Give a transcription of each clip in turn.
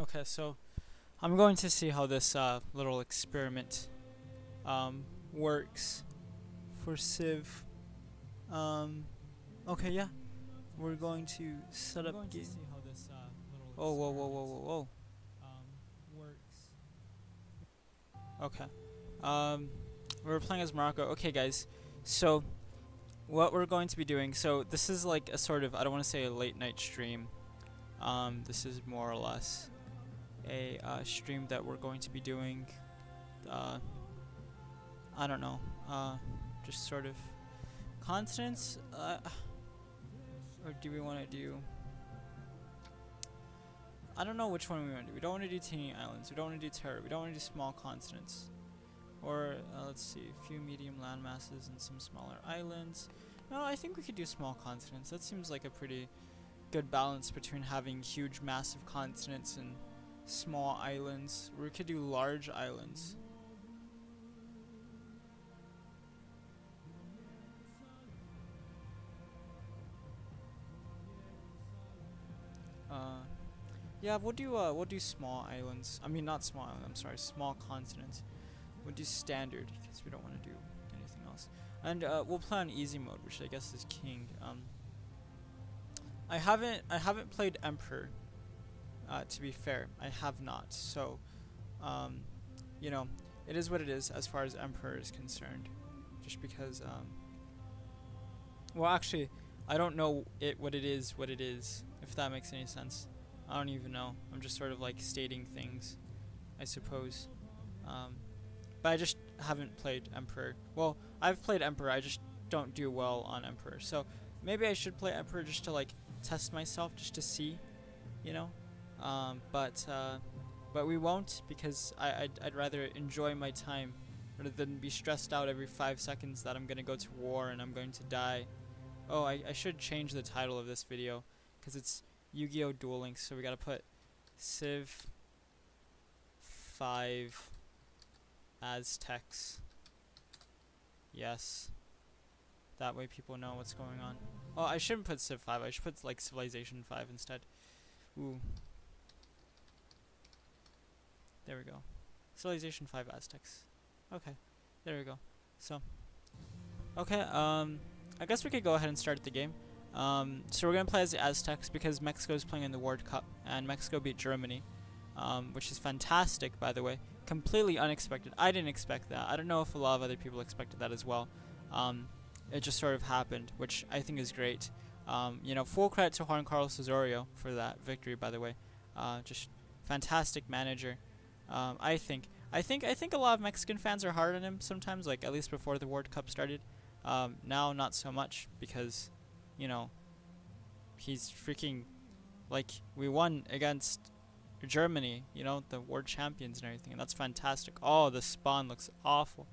Okay, so I'm going to see how this little experiment works for Civ. Um, okay, yeah, we're going to set up game. Oh, whoa, whoa, whoa, whoa, whoa. Works. Okay. Um, we're playing as Morocco. Okay, guys. So what we're going to be doing. So this is like a sort of, I don't want to say a late night stream. This is more or less a stream that we're going to be doing. Uh, I don't know. Just sort of continents. Or do we want to do? I don't know which one we want to do. We don't want to do teeny islands. We don't want to do terror. We don't want to do small continents. Or let's see, a few medium land masses and some smaller islands. No, I think we could do small continents. That seems like a pretty good balance between having huge, massive continents and small islands. We could do large islands. Yeah, we'll do small islands. I mean, not small island. I'm sorry, small continents. We'll do standard because we don't want to do anything else. And we'll play on easy mode, which I guess is king. I haven't played Emperor. To be fair, I have not. So, you know, it is what it is as far as Emperor is concerned. Just because, well, actually, I don't know what it is. If that makes any sense. I don't even know. I'm just sort of like stating things, I suppose. But I just haven't played Emperor. Well, I've played Emperor. I just don't do well on Emperor. So maybe I should play Emperor just to like test myself, just to see, you know. But we won't because I'd rather enjoy my time rather than be stressed out every 5 seconds that I'm gonna go to war and I'm going to die. Oh, I should change the title of this video because it's Yu-Gi-Oh! Duel Links, so we gotta put Civ 5 Aztecs. Yes. That way people know what's going on. Oh, I shouldn't put Civ 5, I should put like Civilization 5 instead. Ooh. There we go. Civilization 5 Aztecs. Okay. There we go. So. Okay, I guess we could go ahead and start the game. So we're going to play as the Aztecs because Mexico is playing in the World Cup, and Mexico beat Germany, which is fantastic, by the way. Completely unexpected. I didn't expect that. I don't know if a lot of other people expected that as well. It just sort of happened, which I think is great. You know, full credit to Juan Carlos Osorio for that victory, by the way. Just fantastic manager. I think a lot of Mexican fans are hard on him sometimes, like at least before the World Cup started. Now not so much because, you know, he's freaking, like, we won against Germany, you know, the world champions and everything, and that's fantastic. Oh, the spawn looks awful.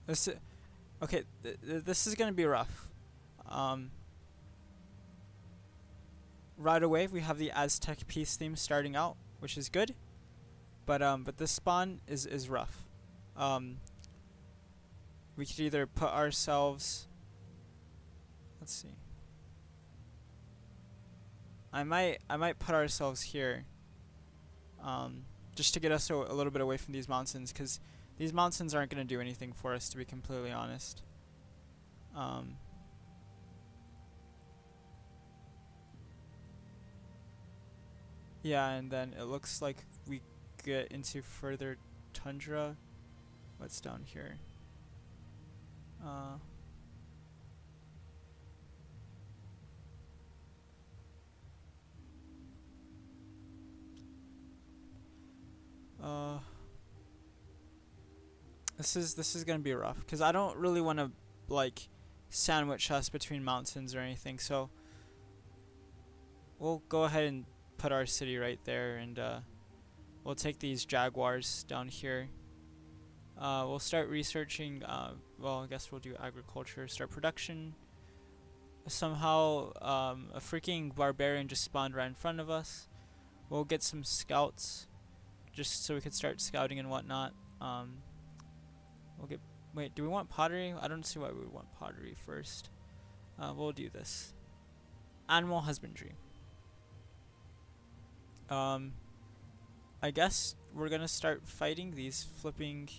This okay, this is gonna be rough. Right away we have the Aztec peace theme starting out, which is good, but this spawn is rough. We could either put ourselves, let's see, I might put ourselves here, just to get us a little bit away from these mountains, because these mountains aren't going to do anything for us, to be completely honest. Yeah, and then it looks like we get into further tundra. What's down here? This is gonna be rough because I don't really want to like sandwich us between mountains or anything. So we'll go ahead and put our city right there, and we'll take these jaguars down here. We'll start researching. Well, I guess we'll do agriculture. Start production. Somehow, a freaking barbarian just spawned right in front of us. We'll get some scouts, just so we could start scouting and whatnot. We'll get. Wait, do we want pottery? I don't see why we would want pottery first. We'll do this. Animal husbandry. Um, I guess we're gonna start fighting these flipping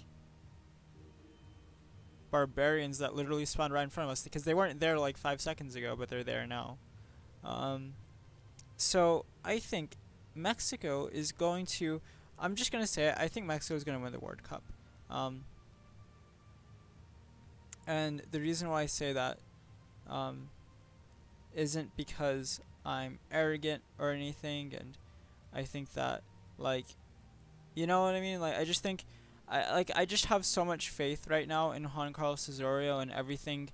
barbarians that literally spawned right in front of us because they weren't there like 5 seconds ago, but they're there now. Um, so I think Mexico is going to. I'm just gonna say it. I think Mexico is gonna win the World Cup. Um, and the reason why I say that um, isn't because I'm arrogant or anything, and I think that like you know what I mean. Like I just think I just have so much faith right now in Juan Carlos Osorio and everything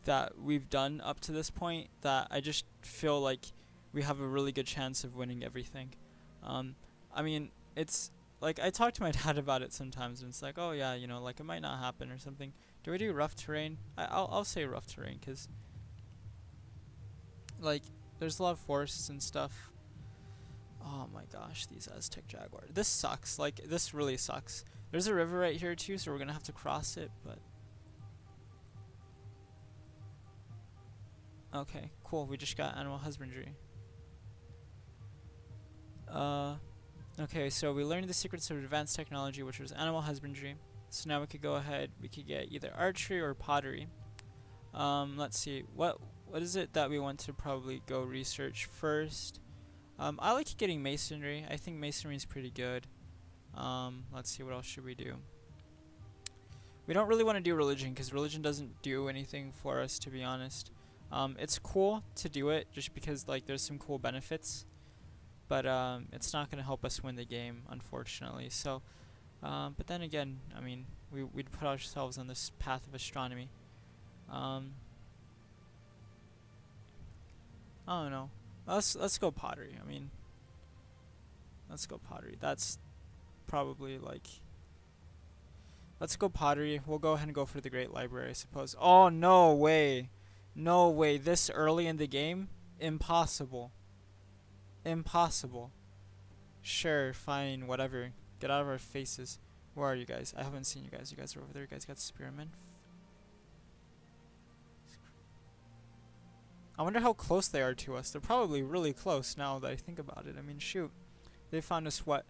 that we've done up to this point that I just feel like we have a really good chance of winning everything. Um, I mean, it's like I talk to my dad about it sometimes, and it's like, oh yeah, you know, like it might not happen or something. Do we do rough terrain? I'll say rough terrain because like there's a lot of forests and stuff. Oh my gosh, these Aztec jaguar. This sucks. Like this really sucks. There's a river right here too, so we're gonna have to cross it, but okay, cool. We just got animal husbandry. Uh, okay, so we learned the secrets of advanced technology, which was animal husbandry. So now we could go ahead. We could get either archery or pottery. Let's see. What is it that we want to probably go research first? I like getting masonry. I think masonry is pretty good. Let's see. What else should we do? We don't really want to do religion because religion doesn't do anything for us, to be honest. It's cool to do it just because like there's some cool benefits, but it's not going to help us win the game, unfortunately. So, but then again, I mean, we'd put ourselves on this path of astronomy. I don't know. Let's go pottery. I mean, let's go pottery. That's probably like. Let's go pottery. We'll go ahead and go for the Great Library, I suppose. Oh no way, no way! This early in the game, impossible. Impossible. Sure, fine, whatever. Get out of our faces. Where are you guys? I haven't seen you guys. You guys are over there. You guys got spearmen. I wonder how close they are to us. They're probably really close now that I think about it. I mean, shoot. They found us what?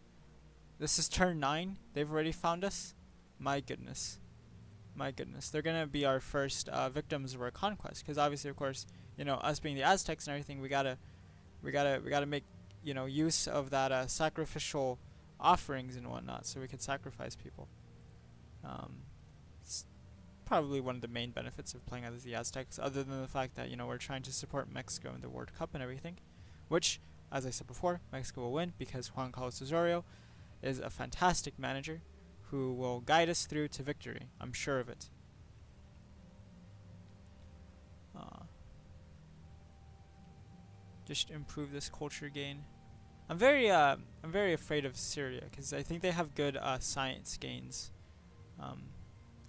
This is turn 9? They've already found us? My goodness. My goodness. They're gonna be our first victims of our conquest. Because obviously, of course, you know, us being the Aztecs and everything, we gotta make, you know, use of that sacrificial offerings and whatnot so we could sacrifice people. It's probably one of the main benefits of playing as the Aztecs, other than the fact that, you know, we're trying to support Mexico in the World Cup and everything, which, as I said before, Mexico will win because Juan Carlos Osorio is a fantastic manager who will guide us through to victory. I'm sure of it. Just improve this culture gain. I'm very afraid of Syria because I think they have good science gains,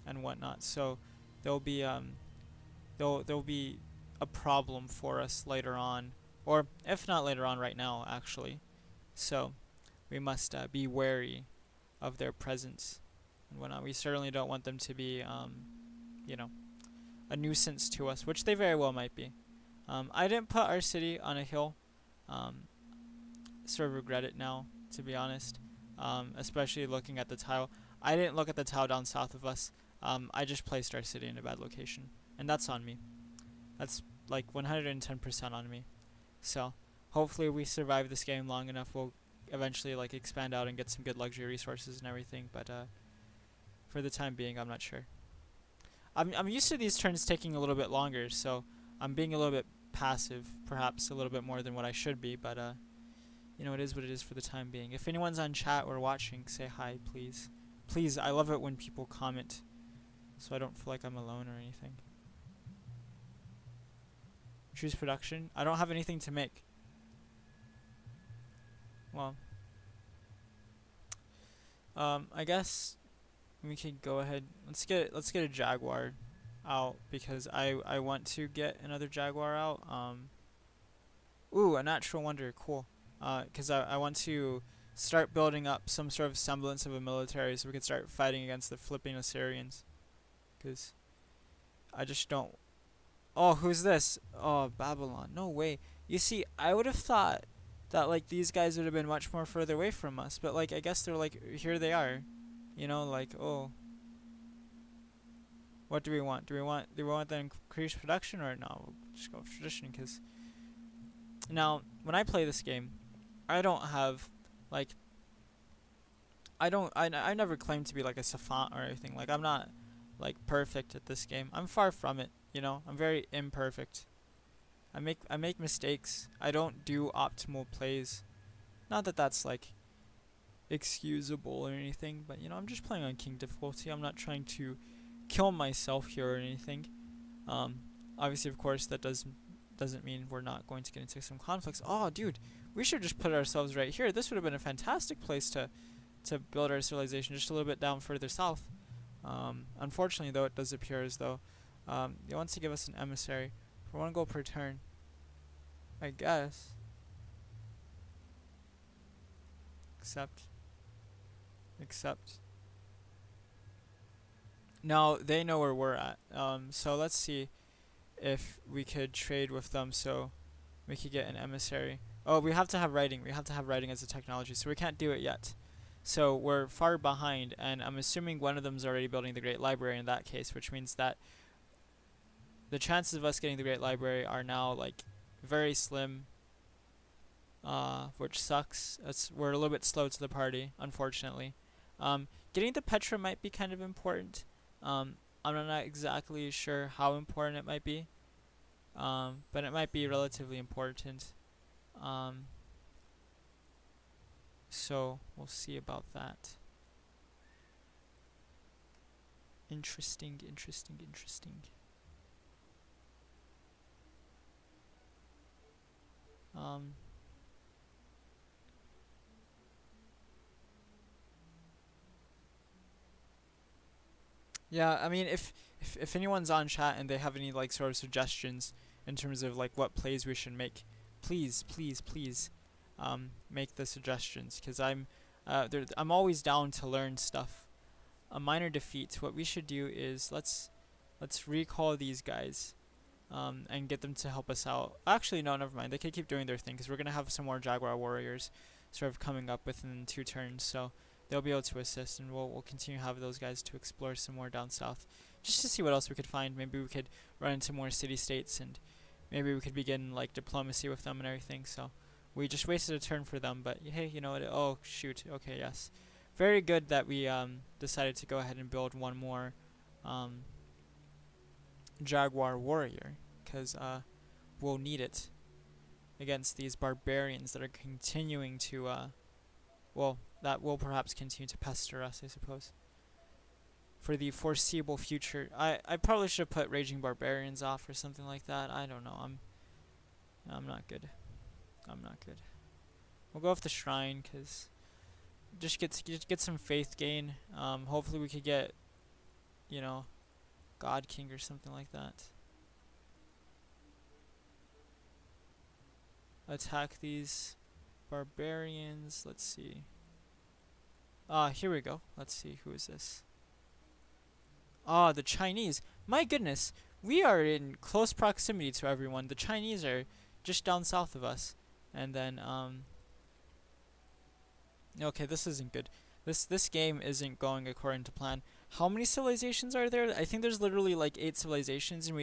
and whatnot. So there'll be there'll be a problem for us later on, or if not later on, right now actually. So we must be wary of their presence and whatnot. We certainly don't want them to be, you know, a nuisance to us, which they very well might be. I didn't put our city on a hill. Sort of regret it now, to be honest. Especially looking at the tile. I didn't look at the tile down south of us. I just placed our city in a bad location, and that's on me. That's like 110% on me. So hopefully we survive this game long enough. We'll eventually like expand out and get some good luxury resources and everything. But for the time being, I'm not sure. I'm used to these turns taking a little bit longer, so I'm being a little bit passive, perhaps a little bit more than what I should be, but you know, it is what it is for the time being. If anyone's on chat or watching, say hi, please. Please, I love it when people comment, so I don't feel like I'm alone or anything. Choose production. I don't have anything to make. Well, I guess we could go ahead. Let's get a jaguar out because I want to get another jaguar out. Ooh, a natural wonder, cool. Because I want to start building up some sort of semblance of a military so we could start fighting against the flipping Assyrians. Because I just don't. Oh, who's this? Oh, Babylon. No way. You see, I would have thought that like these guys would have been much more further away from us. But like I guess they're like here they are, you know, like oh, what do we want? Do we want the increased production or no? We'll just go with tradition because now when I play this game, I don't have like I never claim to be like a savant or anything. Like I'm not like perfect at this game. I'm far from it, you know. I'm very imperfect. I make mistakes. I don't do optimal plays. Not that that's like excusable or anything, but you know, I'm just playing on king difficulty. I'm not trying to kill myself here or anything. Obviously, of course, that doesn't mean we're not going to get into some conflicts. Oh, dude, we should just put ourselves right here. This would have been a fantastic place to build our civilization, just a little bit down further south. Unfortunately, though, it does appear as though it wants to give us an emissary for 1 gold per turn. I guess. Accept. Now they know where we're at. So let's see if we could trade with them so we could get an emissary. Oh, we have to have writing. We have to have writing as a technology, so we can't do it yet. So we're far behind, and I'm assuming one of them's already building the Great Library in that case, which means that the chances of us getting the Great Library are now like very slim, which sucks. We're a little bit slow to the party, unfortunately. Getting the Petra might be kind of important. I'm not exactly sure how important it might be, but it might be relatively important. So we'll see about that. Interesting. Yeah, I mean, if anyone's on chat and they have any like sort of suggestions in terms of like what plays we should make, please, make the suggestions because I'm always down to learn stuff. A minor defeat. What we should do is let's recall these guys, and get them to help us out. Actually, no, never mind. They can keep doing their thing because we're gonna have some more Jaguar warriors sort of coming up within 2 turns. So they'll be able to assist, and we'll continue to have those guys to explore some more down south, just to see what else we could find. Maybe we could run into more city-states, and maybe we could begin like diplomacy with them and everything. So we just wasted a turn for them, but hey, you know what? Oh shoot. Okay, yes, very good that we decided to go ahead and build one more Jaguar warrior, because we'll need it against these barbarians that are continuing to well, that will perhaps continue to pester us, I suppose, for the foreseeable future. I probably should have put Raging Barbarians off or something like that. I don't know. I'm not good. We'll go with the Shrine, because just get some faith gain. Hopefully we could get, you know, God King or something like that. Attack these barbarians. Let's see. Here we go. Let's see, who is this? The Chinese. My goodness, we are in close proximity to everyone. The Chinese are just down south of us. And then, okay, this isn't good. This game isn't going according to plan. How many civilizations are there? I think there's literally like 8 civilizations, and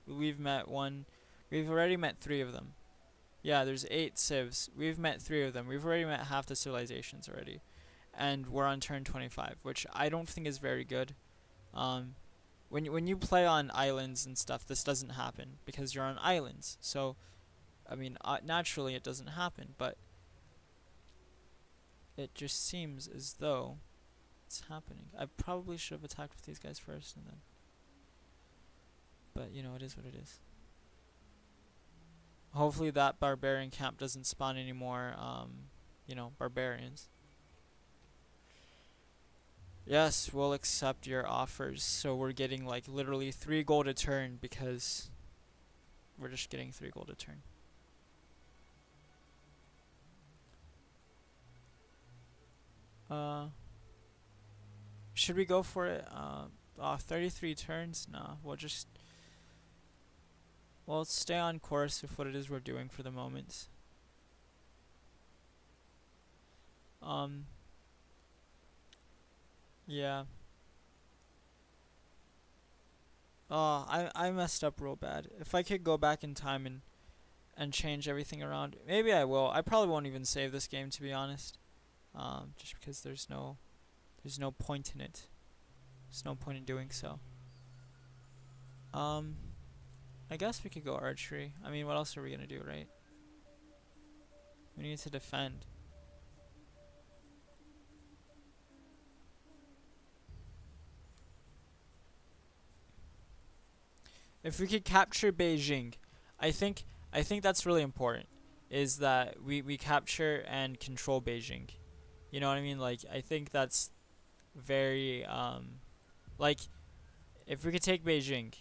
we've met one. We've already met 3 of them. Yeah, there's 8 civs. We've met 3 of them. We've already met half the civilizations already. And we're on turn 25, which I don't think is very good. When you play on islands and stuff, this doesn't happen because you're on islands. So, I mean, naturally it doesn't happen, but it just seems as though it's happening. I probably should have attacked with these guys first and then. But, you know, it is what it is. Hopefully that barbarian camp doesn't spawn any more, you know, barbarians. Yes, we'll accept your offers. So we're getting like literally 3 gold a turn because we're just getting 3 gold a turn. Should we go for it? 33 turns? Nah, we'll stay on course with what it is we're doing for the moment. Um, yeah. Oh, I messed up real bad. If I could go back in time and change everything around, maybe I will. I probably won't even save this game, to be honest. Just because there's no point in it. There's no point in doing so. Um, I guess we could go archery. I mean, what else are we gonna do, right? We need to defend. If we could capture Beijing, I think I think that's really important. Is that we capture and control Beijing. You know what I mean? Like I think that's very like if we could take Beijing,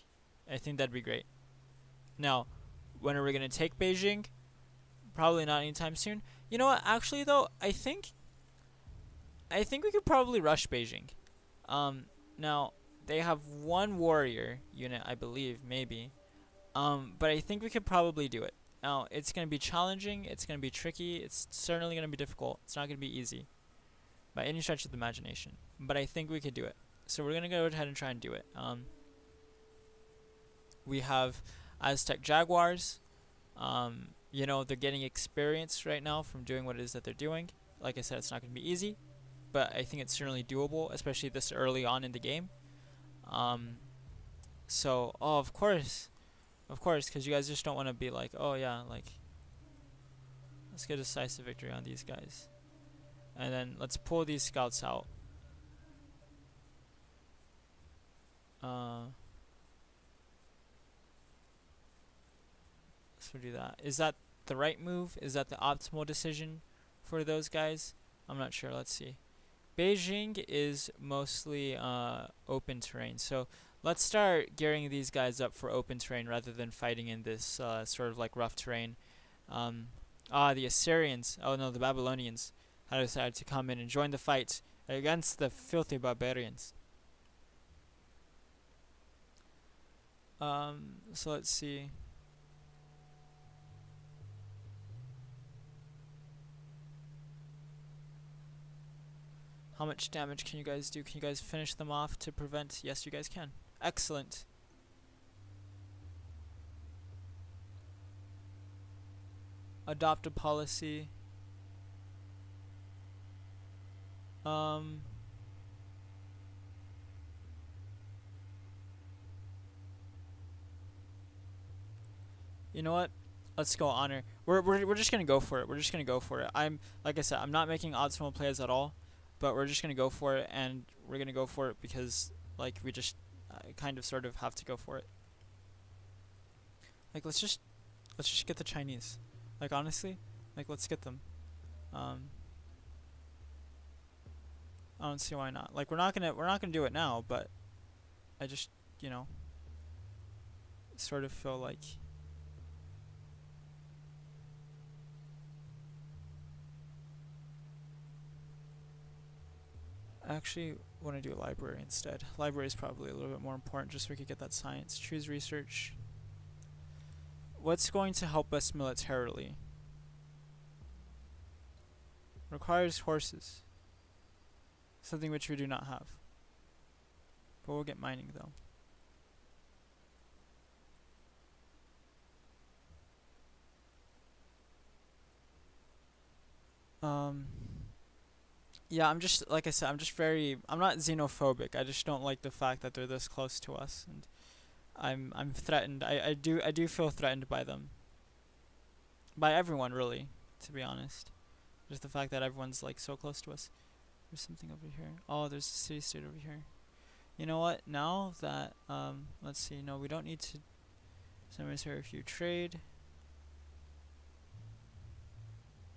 I think that'd be great. Now, when are we gonna take Beijing? Probably not anytime soon. You know what? Actually, though, I think we could probably rush Beijing. Now they have one warrior unit, I believe, maybe. But I think we could probably do it. Now it's gonna be challenging. It's gonna be tricky. It's certainly gonna be difficult. It's not gonna be easy by any stretch of the imagination. But I think we could do it. So we're gonna go ahead and try and do it. We have Aztec Jaguars. They're getting experience right now from doing what it is that they're doing. Like I said, it's not going to be easy, but I think it's certainly doable, especially this early on in the game. Of course, because you guys just don't want to be like, oh yeah, like, let's get a decisive victory on these guys. And then let's pull these scouts out. So do that. Is that the right move? Is that the optimal decision for those guys? I'm not sure. Let's see. Beijing is mostly open terrain. So let's start gearing these guys up for open terrain rather than fighting in this sort of like rough terrain. The Assyrians. Oh no, the Babylonians had decided to come in and join the fight against the filthy barbarians. So let's see. How much damage can you guys do? Can you guys finish them off to prevent? Yes, you guys can. Excellent. Adopt a policy. You know what? Let's go honor. We're just gonna go for it. We're just gonna go for it. Like I said, I'm not making optimal plays at all, but we're just gonna go for it, and we're gonna go for it because like we just kind of sort of have to go for it. Like let's just get the Chinese. Like honestly, like let's get them. I don't see why not. Like we're not gonna do it now, but I just sort of feel like. Actually want to do a library instead. Library is probably a little bit more important just so we could get that science. Choose research. What's going to help us militarily? Requires horses. Something which we do not have. But we'll get mining though. Yeah, I'm just, like I said, I'm not xenophobic. I just don't like the fact that they're this close to us, and I'm threatened. I do feel threatened by them. By everyone, really, to be honest. Just the fact that everyone's like so close to us. There's something over here. Oh, there's a city state over here. You know what? Now that let's see. No, we don't need to. Somebody's here if you trade.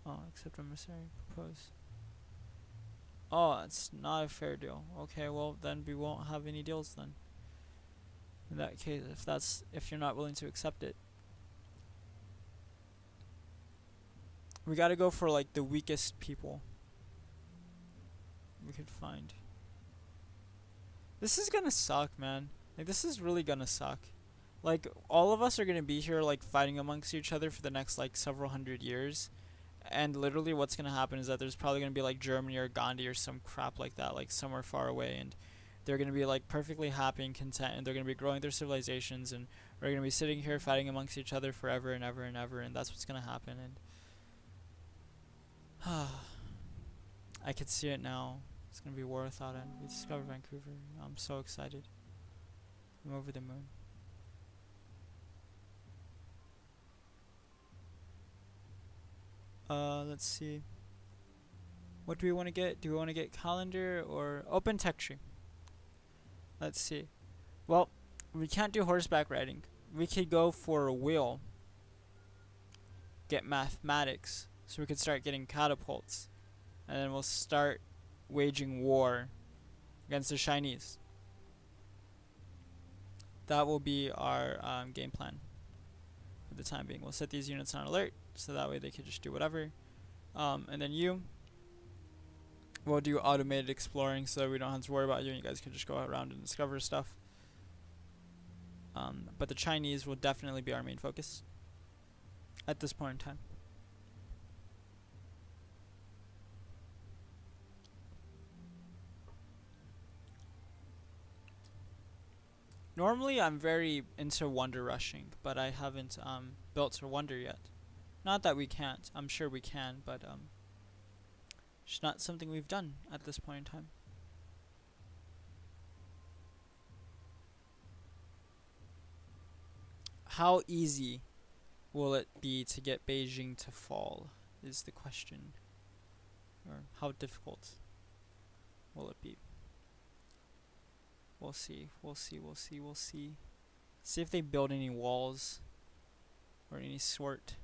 Oh, accept emissary. Propose. Oh, it's not a fair deal. Okay, well then we won't have any deals then. In that case, if you're not willing to accept it, we gotta go for like the weakest people we could find. This is gonna suck, man. Like this is really gonna suck. Like all of us are gonna be here like fighting amongst each other for the next like several hundred years, And literally what's going to happen is that there's probably going to be like Germany or Gandhi or some crap like that, like somewhere far away, and they're going to be like perfectly happy and content, and they're going to be growing their civilizations, and we're going to be sitting here fighting amongst each other forever and ever and ever, and that's what's going to happen. And I could see it now. It's going to be war without end. We discovered Vancouver. I'm so excited. I'm over the moon. Let's see. What do we want to get? Do we want to get calendar or open tech tree? Let's see. Well, we can't do horseback riding. We could go for a wheel. Get mathematics. So we could start getting catapults. And then we'll start waging war against the Chinese. That will be our game plan for the time being. We'll set these units on alert, so that way they can just do whatever. And then we'll do automated exploring, so that we don't have to worry about you, and you guys can just go around and discover stuff. But the Chinese will definitely be our main focus at this point in time. Normally I'm very into wonder rushing, but I haven't built a wonder yet. Not that we can't, I'm sure we can, but it's not something we've done at this point in time. How easy will it be to get Beijing to fall is the question. Or how difficult will it be? We'll see, we'll see, we'll see, we'll see. See if they build any walls or any sort.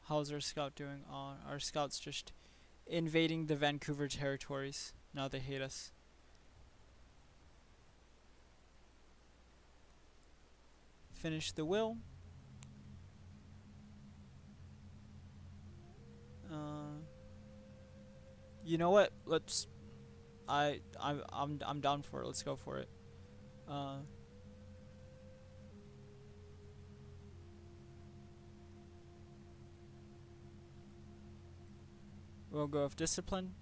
How's our scout doing? Our scout's just invading the Vancouver territories. Now they hate us. Finish the will. You know what? Let's. I'm down for it. Let's go for it. We'll go with discipline.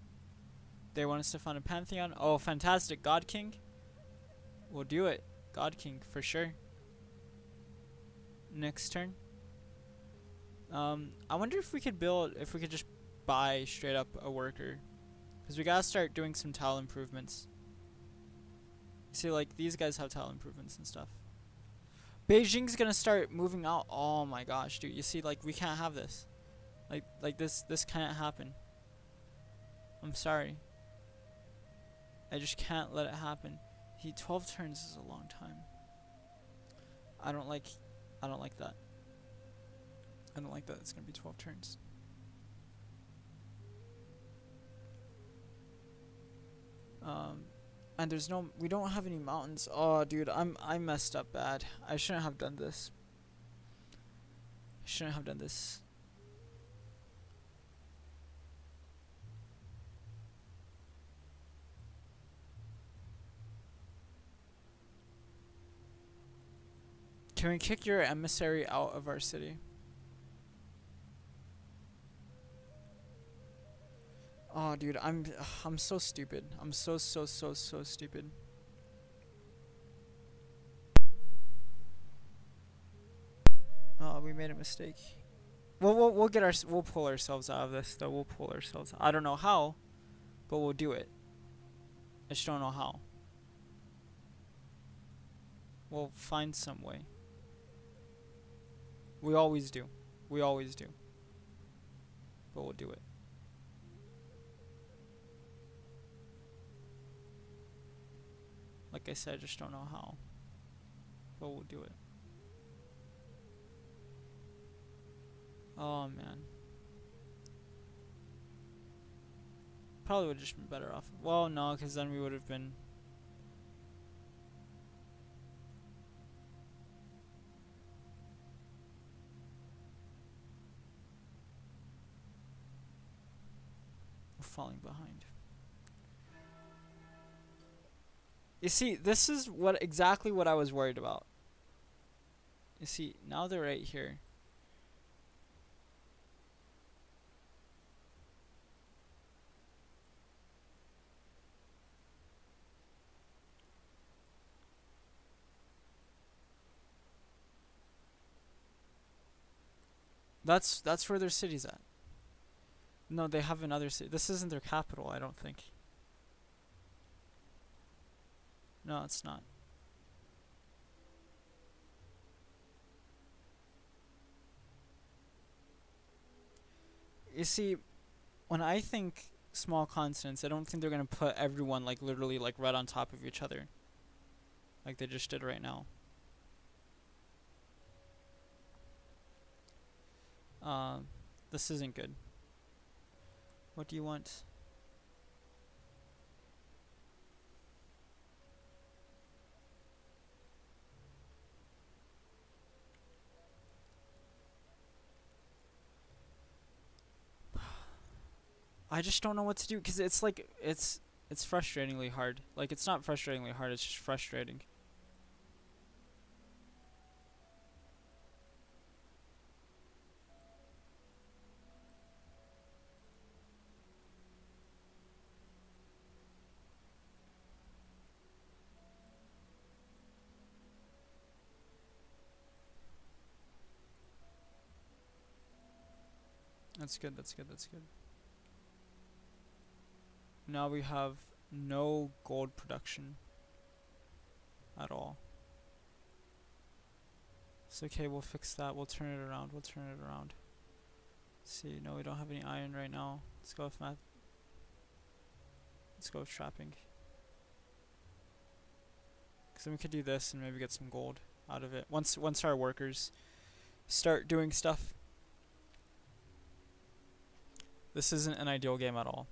They want us to found a pantheon. Oh, fantastic! God King. We'll do it. God King for sure. Next turn. I wonder if we could just buy straight up a worker. Because we gotta start doing some tile improvements. See, like, these guys have tile improvements and stuff. Beijing's gonna start moving out. Oh my gosh, dude. You see, like, we can't have this. Like this can't happen. I'm sorry. I just can't let it happen. 12 turns is a long time. I don't like that. I don't like that it's gonna be 12 turns. And we don't have any mountains. Oh, dude, I messed up bad. I shouldn't have done this. Can we kick your emissary out of our city? Oh, dude, I'm so stupid. I'm so stupid. Oh, we made a mistake. We'll pull ourselves out of this though. We'll pull ourselves. I don't know how, but we'll do it. I just don't know how. We'll find some way. We always do. But we'll do it. Like I said, I just don't know how. But we'll do it. Oh man. Probably would have just been better off. Well, no, because then we would have been. We're falling behind. You see, this is exactly what I was worried about. You see, now they're right here. That's where their city's at. No, they have another city. This isn't their capital, I don't think. No, it's not. You see, when I think small continents, I don't think they're gonna put everyone like literally like right on top of each other, like they just did right now. Um, this isn't good. What do you want? I just don't know what to do because it's like it's frustratingly hard. Like it's not frustratingly hard. It's just frustrating. That's good. That's good. That's good. Now we have no gold production at all. It's okay. We'll fix that. We'll turn it around. We'll turn it around. See, no, we don't have any iron right now. Let's go with math. Let's go with trapping. Because then we could do this and maybe get some gold out of it. Once our workers start doing stuff. This isn't an ideal game at all.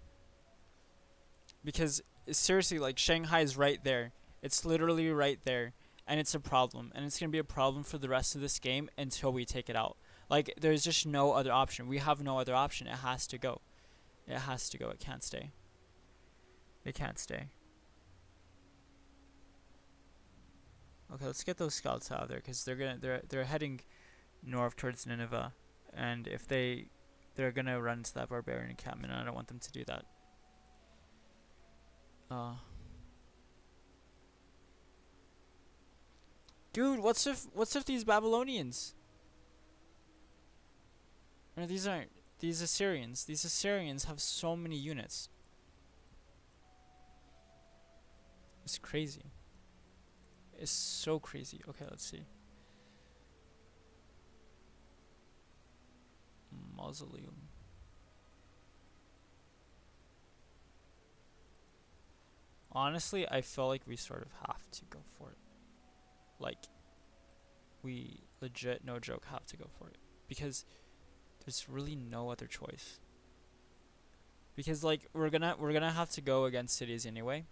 Because seriously, like Shanghai is right there. It's literally right there. And it's a problem. And it's going to be a problem for the rest of this game until we take it out. Like, there's just no other option. We have no other option. It has to go. It has to go. It can't stay. It can't stay. Okay, let's get those scouts out of there because they're heading north towards Nineveh, and if they're gonna run into that barbarian encampment, and I don't want them to do that. Dude, what's if these Babylonians? No, these aren't. These Assyrians. These Assyrians have so many units. It's crazy. It's so crazy. Okay, let's see. Mausoleum. Honestly, I feel like we sort of have to go for it. Like, we legit, no joke, have to go for it. Because there's really no other choice. Because like we're gonna have to go against cities anyway.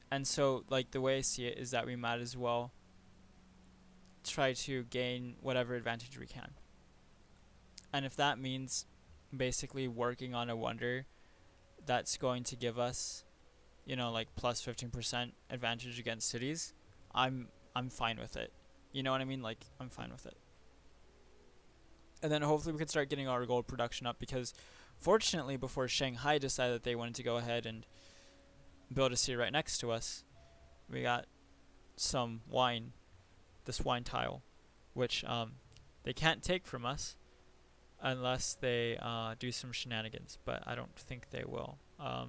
And so like the way I see it is that we might as well try to gain whatever advantage we can. And if that means basically working on a wonder that's going to give us, you know, like plus 15% advantage against cities, I'm fine with it. You know what I mean? Like I'm fine with it. And then hopefully we can start getting our gold production up because fortunately before Shanghai decided that they wanted to go ahead and build a city right next to us, we got some wine, this wine tile, which they can't take from us unless they do some shenanigans, but I don't think they will. I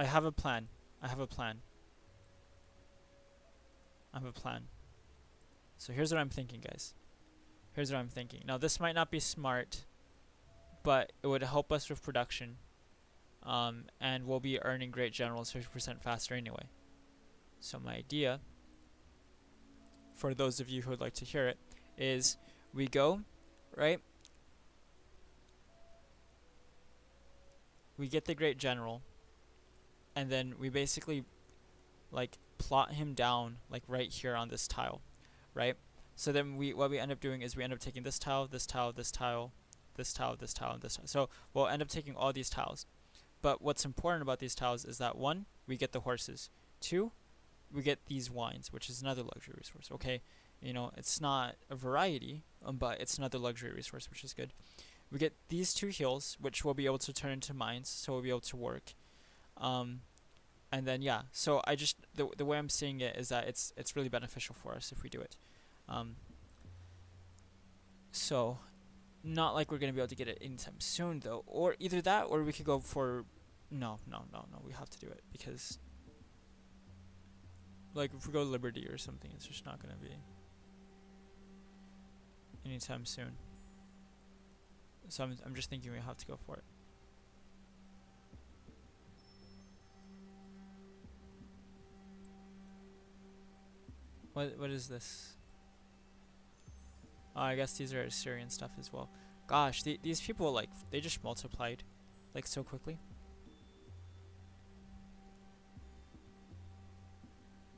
have a plan. I have a plan. I have a plan. So here's what I'm thinking, guys. Here's what I'm thinking. Now this might not be smart, but it would help us with production. And we'll be earning great generals 50% faster anyway. So my idea, for those of you who would like to hear it, is we go, right? We get the great general, and then we basically like plot him down like right here on this tile, right? So then what we end up doing is we end up taking this tile, this tile, this tile, this tile, this tile, and this tile. So we'll end up taking all these tiles. But what's important about these tiles is that 1, we get the horses. 2, we get these wines, which is another luxury resource. Okay, you know, it's not a variety, but it's another luxury resource, which is good. We get these 2 hills, which we'll be able to turn into mines, so we'll be able to work. And then yeah, so I just the way I'm seeing it is that it's really beneficial for us if we do it. Um, so not like we're gonna be able to get it anytime soon though. Or either that, or we could go for no. We have to do it because like if we go Liberty or something, it's just not gonna be anytime soon. So I'm just thinking we have to go for it. What is this? Oh, I guess these are Assyrian stuff as well. Gosh, these people, like, they just multiplied, like, so quickly.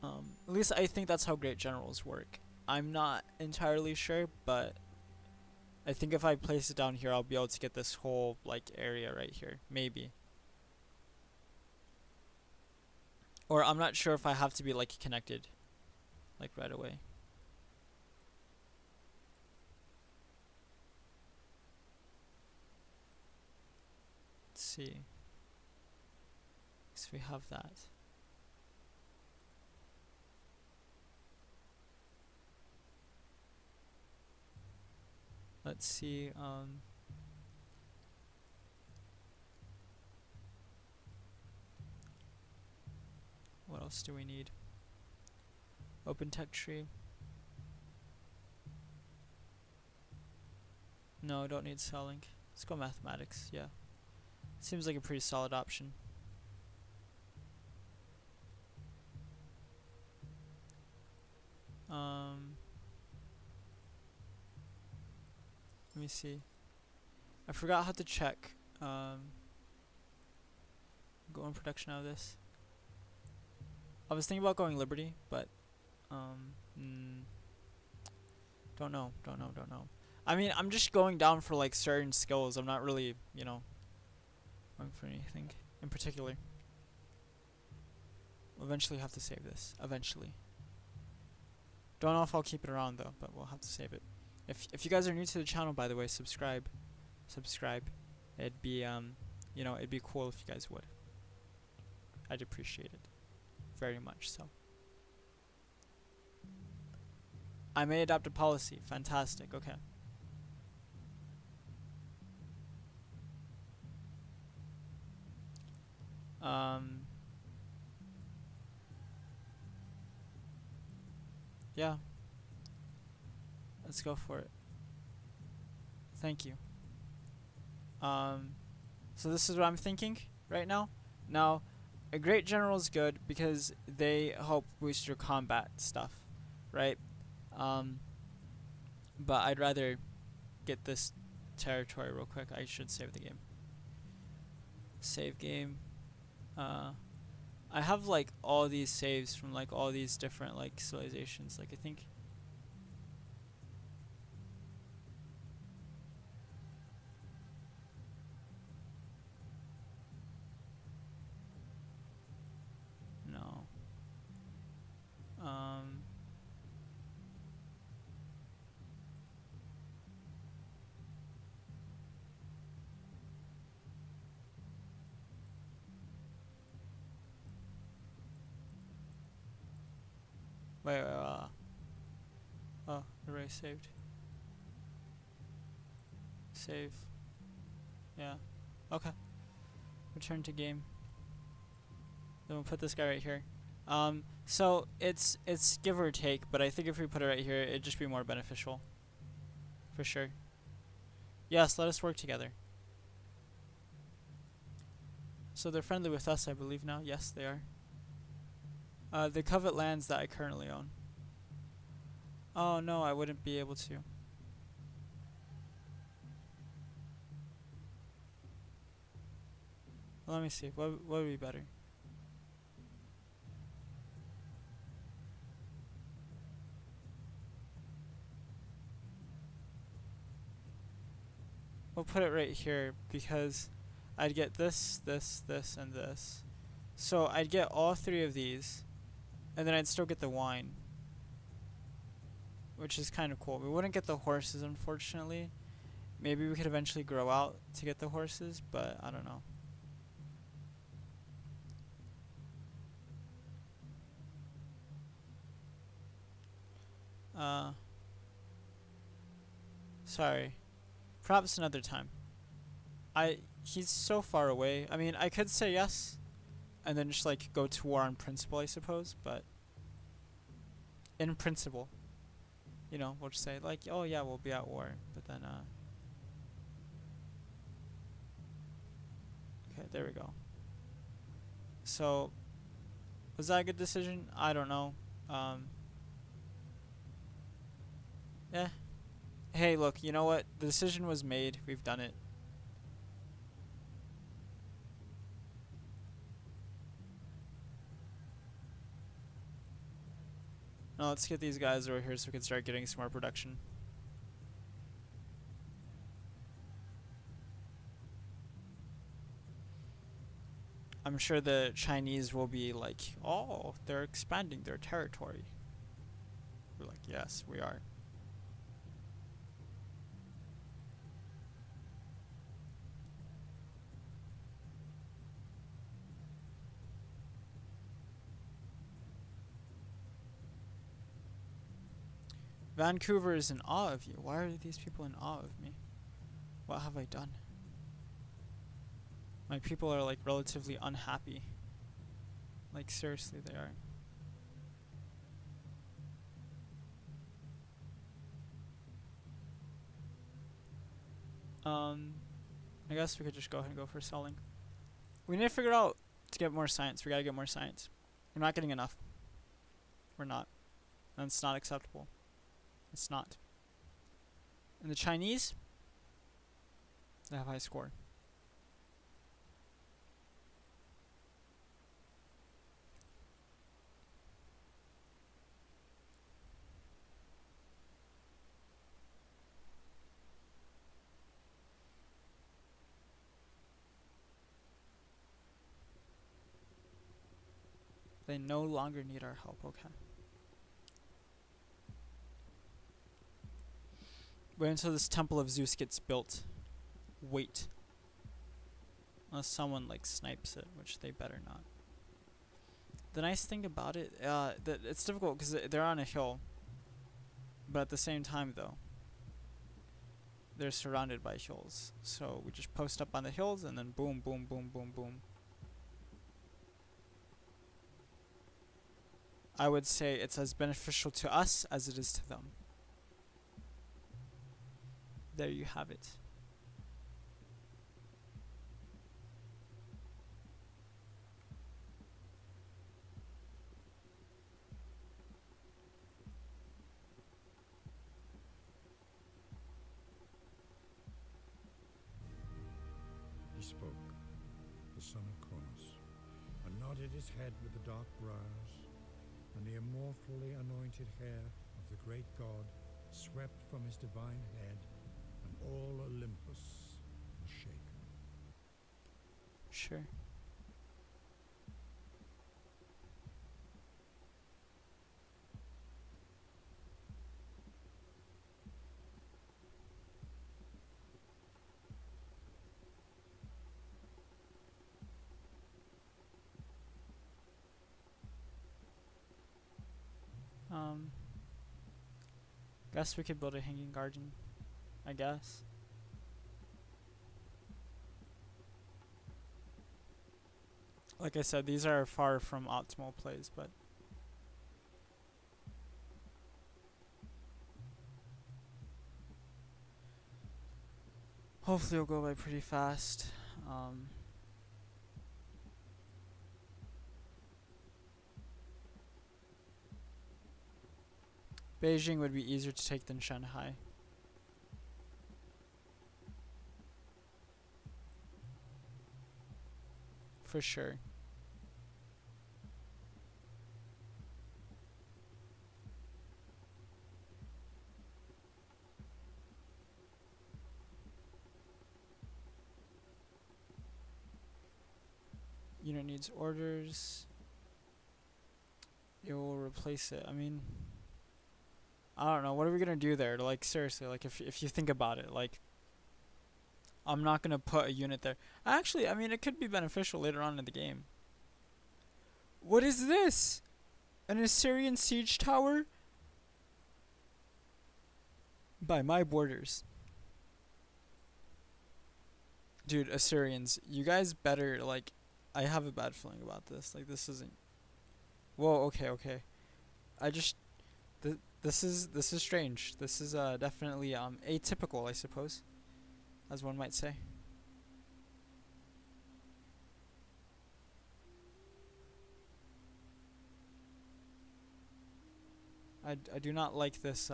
At least I think that's how great generals work. I'm not entirely sure, but I think if I place it down here, I'll be able to get this whole, like, area right here. Maybe. Or I'm not sure if I have to be, like, connected, like, right away. Let's see. So we have that. Let's see, what else do we need? Open tech tree. No, don't need selling. Let's go mathematics, yeah. Seems like a pretty solid option. Let me see. I forgot how to check. Go in production out of this. I was thinking about going Liberty, but don't know. I mean, I'm just going down for like certain skills. I'm not really, you know, going for anything in particular. We'll eventually have to save this. Eventually. Don't know if I'll keep it around though, but we'll have to save it. If you guys are new to the channel, by the way, subscribe. It'd be you know, it'd be cool if you guys would. I'd appreciate it very much so. I may adopt a policy. Fantastic. Okay. Yeah. Let's go for it. Thank you. So this is what I'm thinking right now. Now, a great general is good because they help boost your combat stuff, right? But I'd rather get this territory real quick. I should save the game. Save game. I have like all these saves from like all these different like civilizations. Like I think. No. Wait. Oh, array saved. Save. Yeah. Okay. Return to game. Then we'll put this guy right here. So it's give or take, but I think if we put it right here, it'd just be more beneficial. For sure. Yes, let us work together. So they're friendly with us, I believe now. Yes, they are. They covet lands that I currently own. Oh no, I wouldn't be able to. Well, let me see. What would be better? We'll put it right here because I'd get this, this, this, and this. So I'd get all three of these, and then I'd still get the wine, which is kind of cool. We wouldn't get the horses, unfortunately. Maybe we could eventually grow out to get the horses, but I don't know. Sorry. Perhaps another time. He's so far away. I mean, I could say yes, and then just like go to war on principle, I suppose. But in principle, we'll just say like, oh yeah, we'll be at war. But then, okay, there we go. So, was that a good decision? I don't know. Yeah. Hey, look, you know what? The decision was made. We've done it. Now let's get these guys over here so we can start getting some more production. I'm sure the Chinese will be like, oh, they're expanding their territory. We're like, yes, we are. Vancouver is in awe of you. Why are these people in awe of me? What have I done? My people are like relatively unhappy. Like seriously, they are. I guess we could just go ahead and go for selling. We need to figure out to get more science. We gotta get more science. We're not getting enough. We're not. And it's not acceptable. It's not. And the Chinese, they have high score. They no longer need our help. Okay. Wait until this Temple of Zeus gets built. Wait. Unless someone like snipes it, which they better not. The nice thing about it, that it's difficult because they're on a hill. But at the same time though, they're surrounded by hills. So we just post up on the hills and then boom, boom, boom, boom, boom. I would say it's as beneficial to us as it is to them. There you have it. He spoke, the son of Kronos, and nodded his head with the dark brows, and the immortally anointed hair of the great god swept from his divine head, and all Olympus was shaken. Sure. Guess we could build a hanging garden, I guess. Like I said, these are far from optimal plays, but hopefully it'll go by pretty fast. Beijing would be easier to take than Shanghai. For sure. Unit needs orders. It will replace it. I mean, I don't know. What are we gonna do there? Like seriously, like if you think about it, like I'm not gonna put a unit there. Actually, I mean it could be beneficial later on in the game. What is this? An Assyrian siege tower? By my borders. Dude, Assyrians, you guys better, like, I have a bad feeling about this. Like, this isn't. Whoa, okay, okay. I just. This is strange. This is definitely atypical, I suppose, as one might say. I do not like this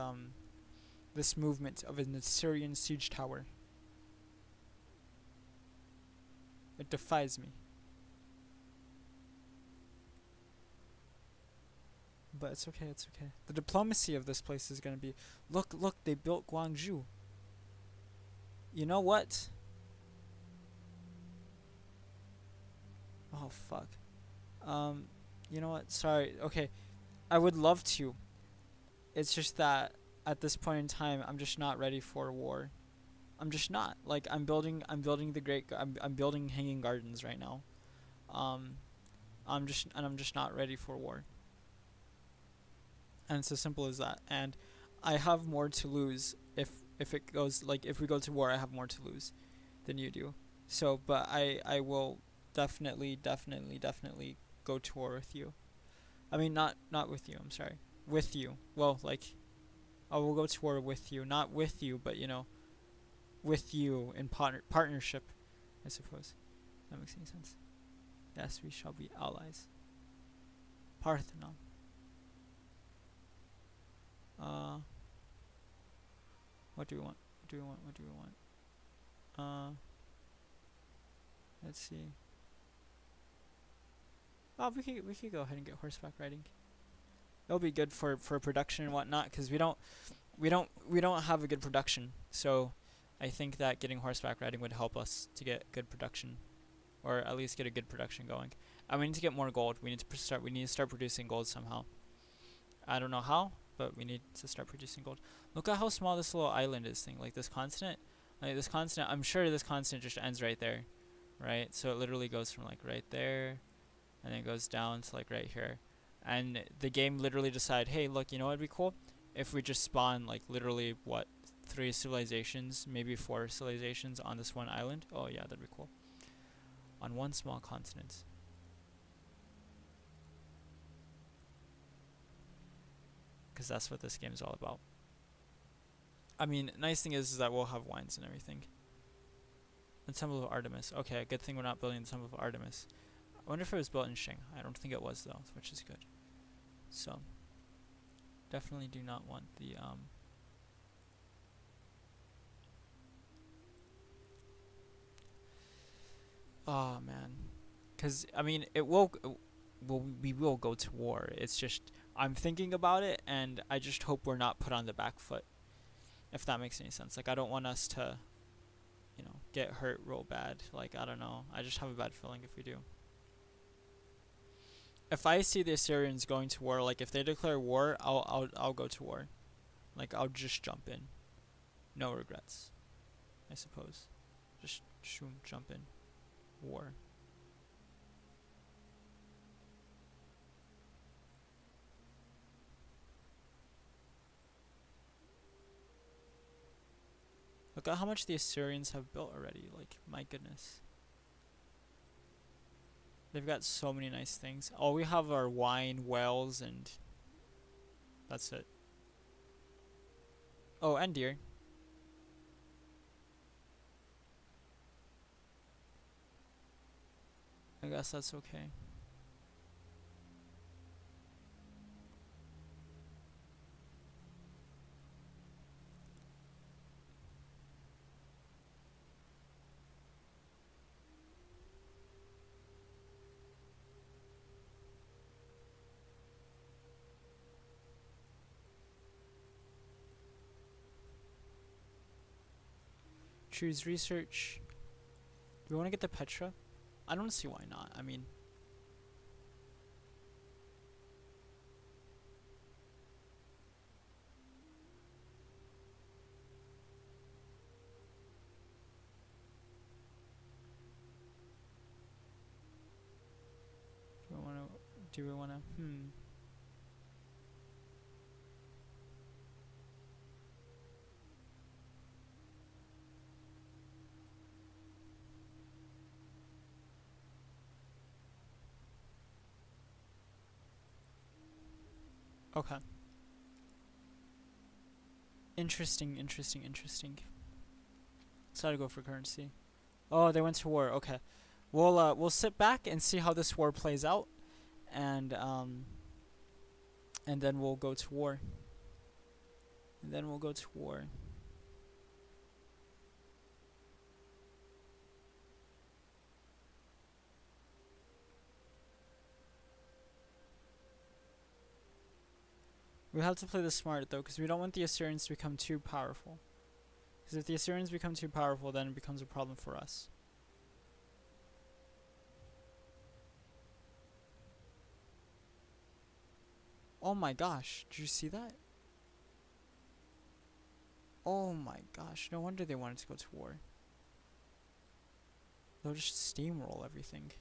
movement of an Assyrian siege tower. It defies me. But it's okay, it's okay. The diplomacy of this place is gonna be, look, look, they built Guangzhou. You know what? Oh fuck. Um, you know what? Sorry. Okay, I would love to. It's just that at this point in time, I'm just not ready for war. I'm just not. Like, I'm building the great. I'm building hanging gardens right now. Um, I'm just not ready for war. And it's as simple as that. And I have more to lose if it goes, like, if we go to war. I have more to lose than you do. So, but I will definitely go to war with you. I mean, not with you. I'm sorry, with you. Well, like, I will go to war with you, not with you, but with you in partnership, I suppose. If that makes any sense. Yes, we shall be allies. Parthenon. Uh, what do we want? What do we want? What do we want? Let's see. Oh, we could go ahead and get horseback riding. It'll be good for production and whatnot, because we don't have a good production. So, I think that getting horseback riding would help us to get good production, or at least get a good production going. And we need to get more gold. We need to start. We need to start producing gold somehow. I don't know how, but we need to start producing gold. Look at how small this little island is. Like this continent. Like this continent. I'm sure this continent just ends right there, right? So it literally goes from like right there, and then it goes down to like right here. And the game literally decided, hey, look, you know what'd be cool? If we just spawn like literally what, 3 civilizations, maybe 4 civilizations on this one island. Oh yeah, that'd be cool. On one small continent. Because that's what this game is all about. I mean, nice thing is that we'll have wines and everything. The Temple of Artemis. Okay, good thing we're not building the Temple of Artemis. I wonder if it was built in Shing. I don't think it was though, which is good. So, definitely do not want the oh man, because I mean we will go to war. It's just I'm thinking about it, and I just hope we're not put on the back foot. If that makes any sense. Like I don't want us to, get hurt real bad. Like I don't know. I just have a bad feeling if we do. If I see the Assyrians going to war, like if they declare war, I'll go to war. Like I'll just jump in. No regrets, I suppose. Just shoom, jump in. War. Look at how much the Assyrians have built already. Like, my goodness. They've got so many nice things. All we have are wine, wells, and that's it. Oh, and deer. I guess that's okay. Choose research. Do we want to get the Petra? I don't see why not. I mean, do we want to Okay. Interesting, interesting, interesting. So to go for currency. Oh, they went to war. Okay. We'll sit back and see how this war plays out, and then we'll go to war. And then we'll go to war. We have to play this smart though, because we don't want the Assyrians to become too powerful. Because if the Assyrians become too powerful, then it becomes a problem for us. Oh my gosh, did you see that? Oh my gosh, no wonder they wanted to go to war. They'll just steamroll everything.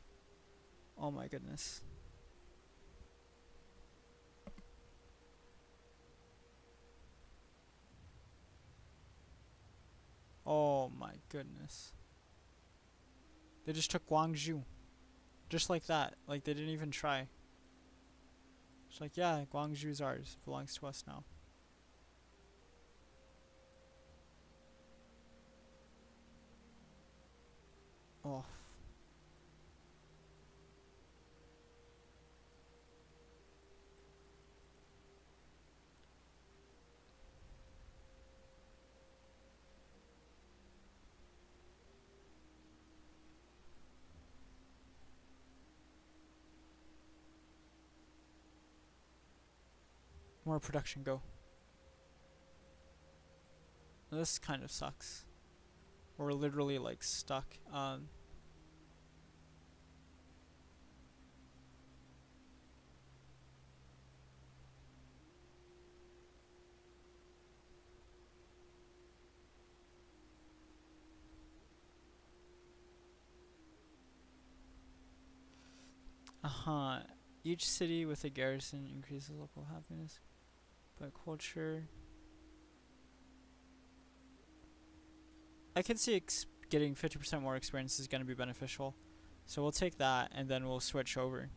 Oh my goodness. Oh my goodness. They just took Guangzhou. Just like that. Like they didn't even try. It's like, yeah, Guangzhou's ours. It belongs to us now. Oh. More production, go. This kind of sucks. We're literally like stuck. Each city with a garrison increases local happiness. But culture, I can see getting 50% more experience is going to be beneficial. So we'll take that and then we'll switch over.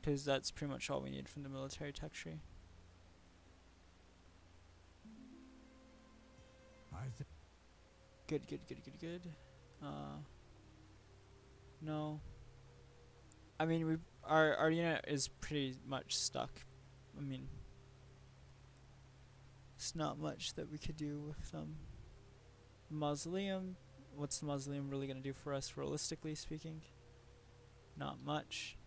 Because that's pretty much all we need from the military tech tree. Good. No. I mean, our unit is pretty much stuck. I mean, it's not much that we could do with them. Mausoleum. What's the mausoleum really gonna do for us, realistically speaking? Not much.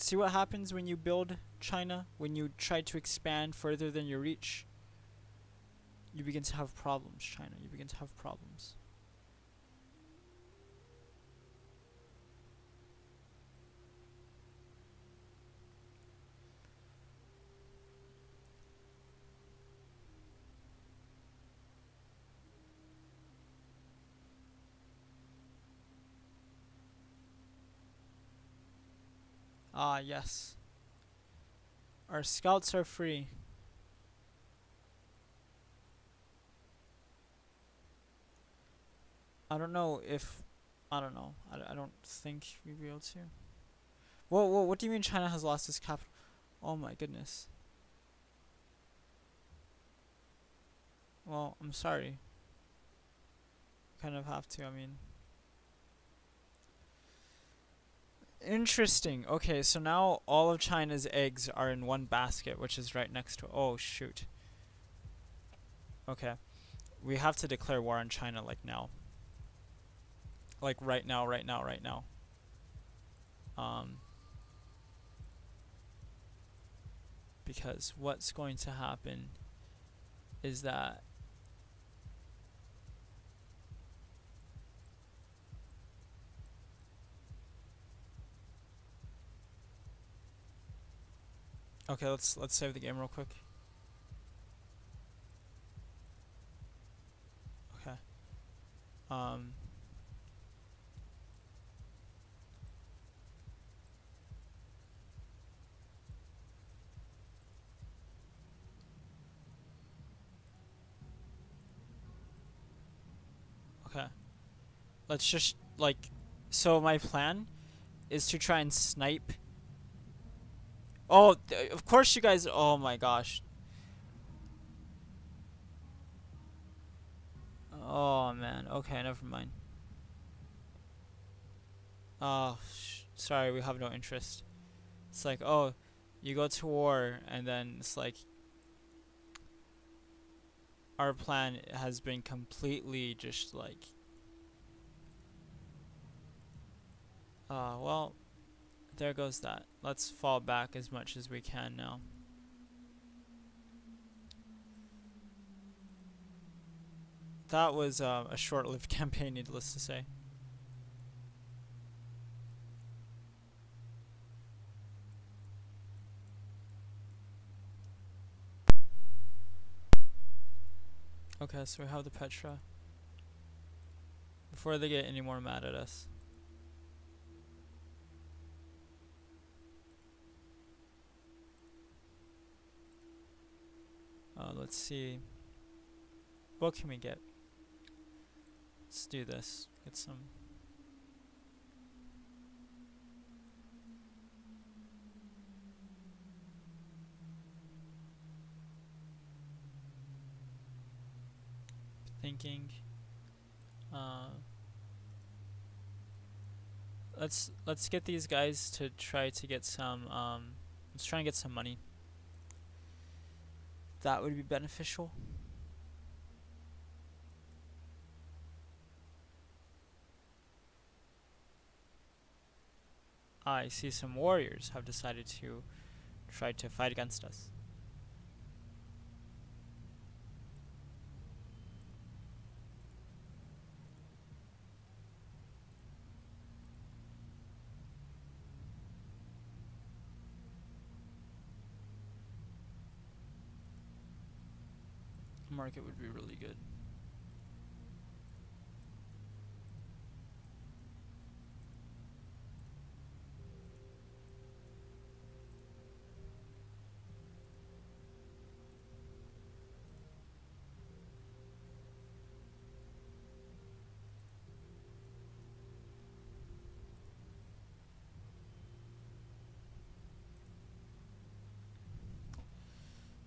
See what happens when you build China? When you try to expand further than your reach? You begin to have problems, China. You begin to have problems. Ah, yes. Our scouts are free. I don't know if... I don't know. I don't think we'd be able to. Whoa, what do you mean China has lost its capital? Oh my goodness. Well, I'm sorry. Kind of have to, I mean... Interesting. Okay, so now all of China's eggs are in one basket, which is right next to... Oh, shoot. Okay. We have to declare war on China, like, now. Like, right now. Because what's going to happen is that... Okay, let's save the game real quick. Okay. let's just like. So my plan is to try and snipe. Oh, of course you guys. Oh my gosh. Oh man. Okay, never mind. Oh, sorry, we have no interest. It's like, oh, you go to war, and then it's like our plan has been completely just like, well, there goes that. Let's fall back as much as we can now. That was a short-lived campaign, needless to say. Okay, so we have the Petra. Before they get any more mad at us. Let's see. What can we get? Let's do this. Get some. Thinking. Let's get these guys to try to get some. Let's try and get some money. That would be beneficial. I see some warriors have decided to try to fight against us. Market would be really good.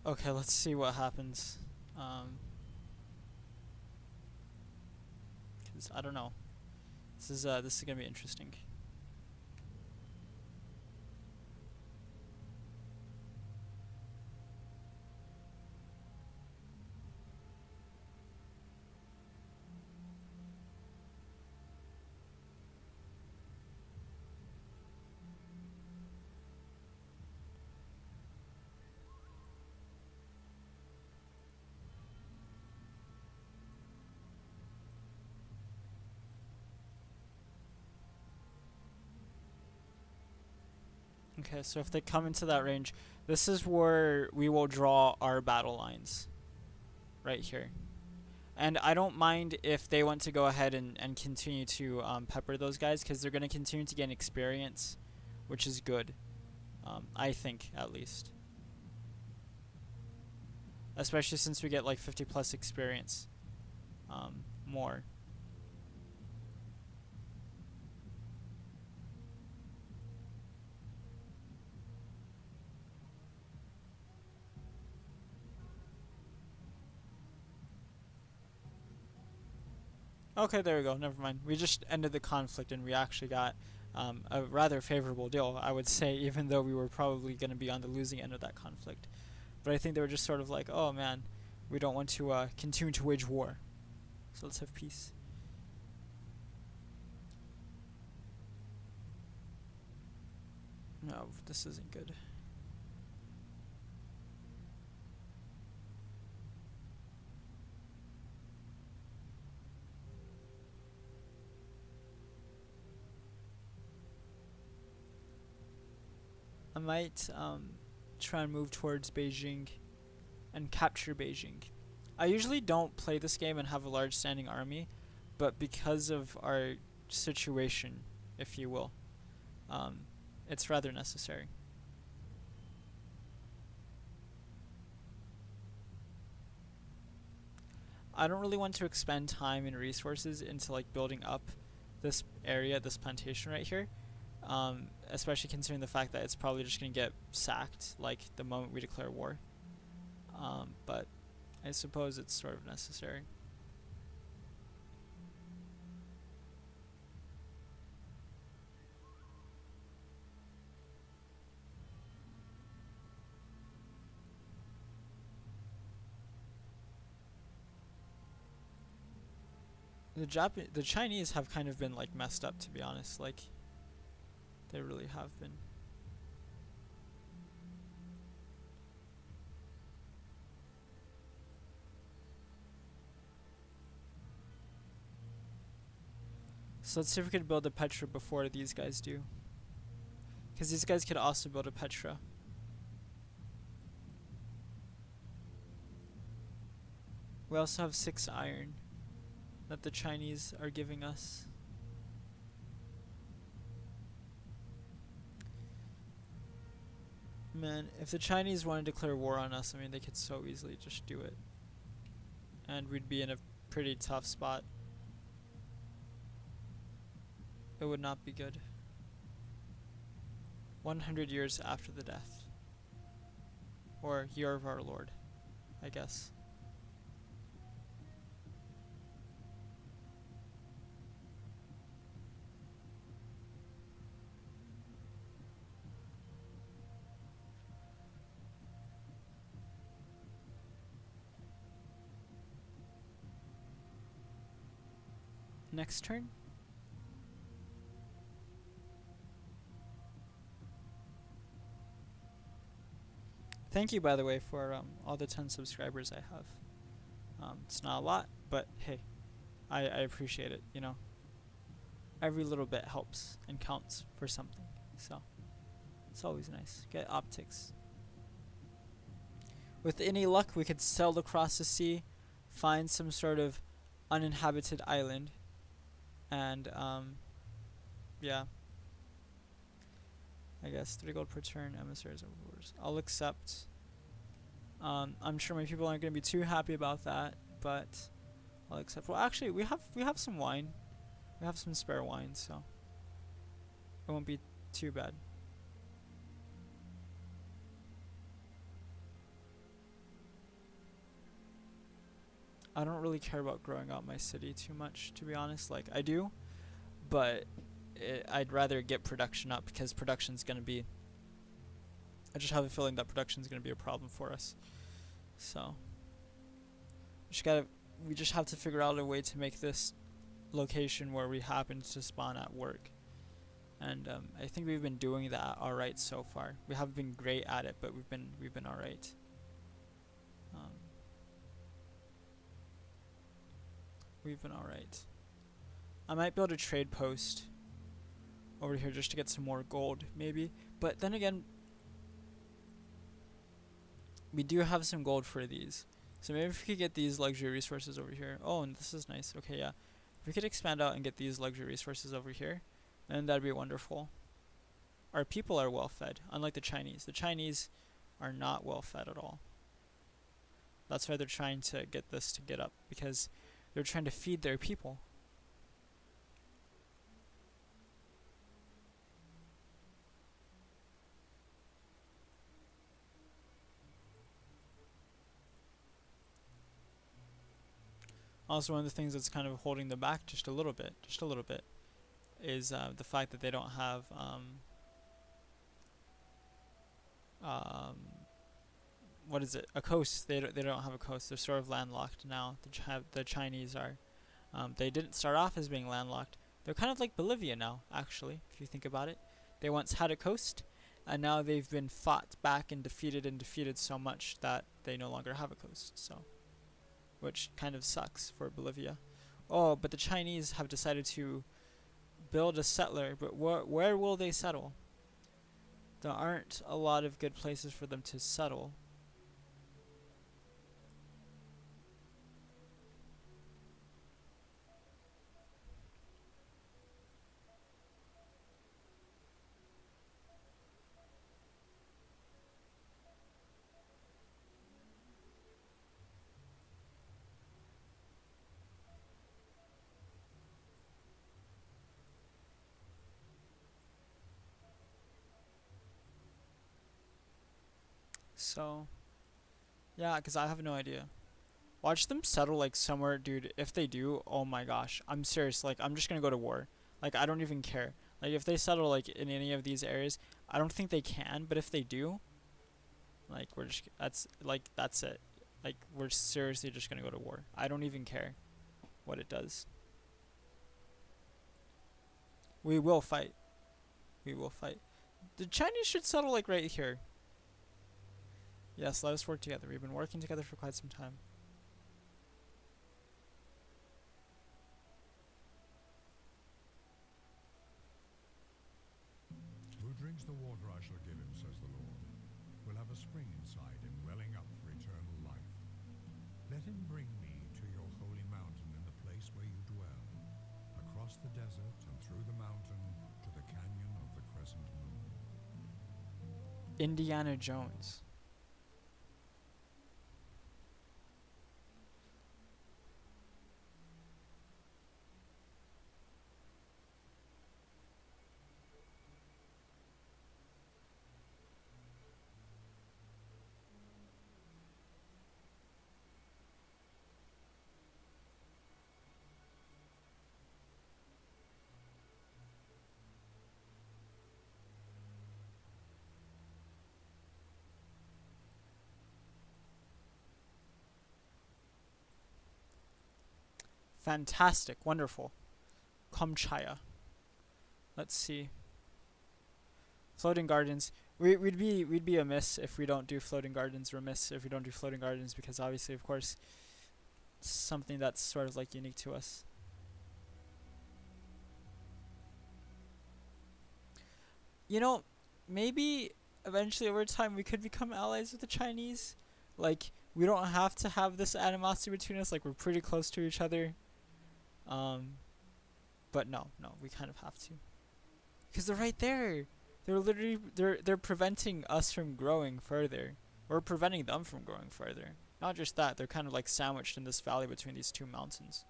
Okay, let's see what happens. 'Cause I don't know. This is gonna be interesting. Okay, so if they come into that range, this is where we will draw our battle lines. Right here. And I don't mind if they want to go ahead and continue to pepper those guys, because they're going to continue to gain experience, which is good. I think, at least. Especially since we get like 50 plus experience more. Okay, there we go. Never mind. We just ended the conflict and we actually got a rather favorable deal, I would say, even though we were probably going to be on the losing end of that conflict. But I think they were just sort of like, oh man, we don't want to continue to wage war. So let's have peace. No, this isn't good. I might try and move towards Beijing and capture Beijing. I usually don't play this game and have a large standing army, but because of our situation, if you will, it's rather necessary. I don't really want to expend time and resources into like building up this area, this plantation right here. Especially considering the fact that it's probably just going to get sacked like the moment we declare war. But I suppose it's sort of necessary. The Chinese have kind of been like messed up, to be honest. Like, they really have been. So let's see if we could build a Petra before these guys do. Because these guys could also build a Petra. We also have 6 iron that the Chinese are giving us. Man, if the Chinese want to declare war on us, I mean, they could so easily just do it. And we'd be in a pretty tough spot. It would not be good. 100 years after the death. Or year of our Lord, I guess. Next turn. Thank you, by the way, for all the 10 subscribers I have. It's not a lot, but hey, I appreciate it, you know. Every little bit helps and counts for something, so it's always nice. Get optics. With any luck, we could sail across the sea, find some sort of uninhabited island, and yeah. I guess 3 gold per turn, emissaries overlords. I'll accept. I'm sure my people aren't gonna be too happy about that, but I'll accept. Well, actually, we have some wine. We have some spare wine, so it won't be too bad. I don't really care about growing out my city too much, to be honest. Like, I do, but I'd rather get production up, because production's gonna be, I just have a feeling that production's gonna be a problem for us. So we just have to figure out a way to make this location where we happen to spawn at work. And I think we've been doing that alright so far. We haven't been great at it, but we've been alright. We've been alright. I might build a trade post over here just to get some more gold, maybe. But then again, we do have some gold for these. So maybe if we could get these luxury resources over here. Oh, and this is nice. Okay, yeah. If we could expand out and get these luxury resources over here, then that'd be wonderful. Our people are well fed, unlike the Chinese. The Chinese are not well fed at all. That's why they're trying to get this to get up, because they're trying to feed their people. Also, one of the things that's kind of holding them back just a little bit, is the fact that they don't have what is it? A coast. They don't have a coast. They're sort of landlocked now. The Chinese are. They didn't start off as being landlocked. They're kind of like Bolivia now, actually, if you think about it. They once had a coast, and now they've been fought back and defeated so much that they no longer have a coast. So, which kind of sucks for Bolivia. Oh, but the Chinese have decided to build a settler, but where will they settle? There aren't a lot of good places for them to settle. So, yeah, because I have no idea. Watch them settle like somewhere, dude. If they do, oh my gosh, I'm serious. Like, I'm just gonna go to war. Like, I don't even care. Like, if they settle like in any of these areas, I don't think they can. But if they do, like, that's it. Like, we're seriously just gonna go to war. I don't even care what it does. We will fight. We will fight. The Chinese should settle like right here. Yes, let us work together. We've been working together for quite some time. Who drinks the water I shall give him, says the Lord, will have a spring inside him, welling up for eternal life. Let him bring me to your holy mountain in the place where you dwell, across the desert and through the mountain to the canyon of the crescent moon. Indiana Jones. Fantastic. Wonderful. Komchaya. Let's see. Floating gardens. We'd be amiss if we don't do floating gardens. Remiss if we don't do floating gardens because obviously, of course, it's something that's sort of like unique to us. You know, maybe eventually over time we could become allies with the Chinese. Like, we don't have to have this animosity between us. Like, we're pretty close to each other. Um, but no, we kind of have to. Because they're right there. They're literally they're preventing us from growing further. We're preventing them from growing further. Not just that, they're kind of like sandwiched in this valley between these two mountains.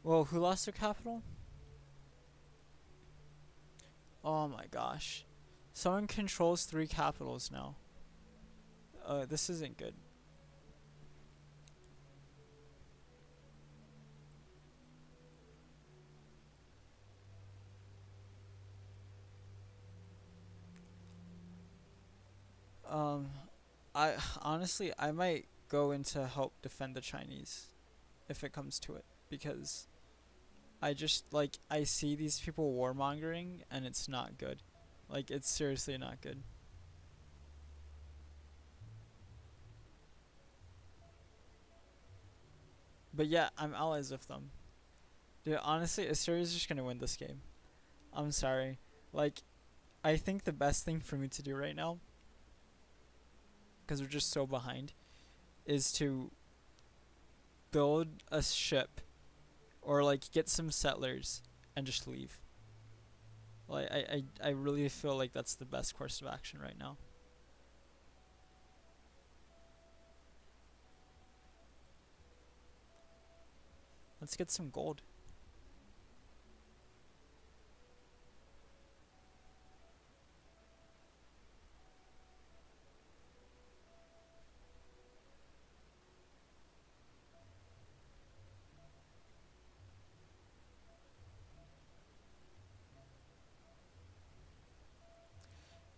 Whoa, who lost their capital? Oh my gosh. Someone controls 3 capitals now. This isn't good. Um, I honestly, I might go in to help defend the Chinese if it comes to it because I just like I see these people warmongering and it's not good. Like it's seriously not good. But yeah, I'm allies with them. Dude, honestly, Assyria's just gonna win this game. I'm sorry. Like, I think the best thing for me to do right now, because we're just so behind, is to build a ship or like get some settlers and just leave. Like I really feel like that's the best course of action right now. Let's get some gold.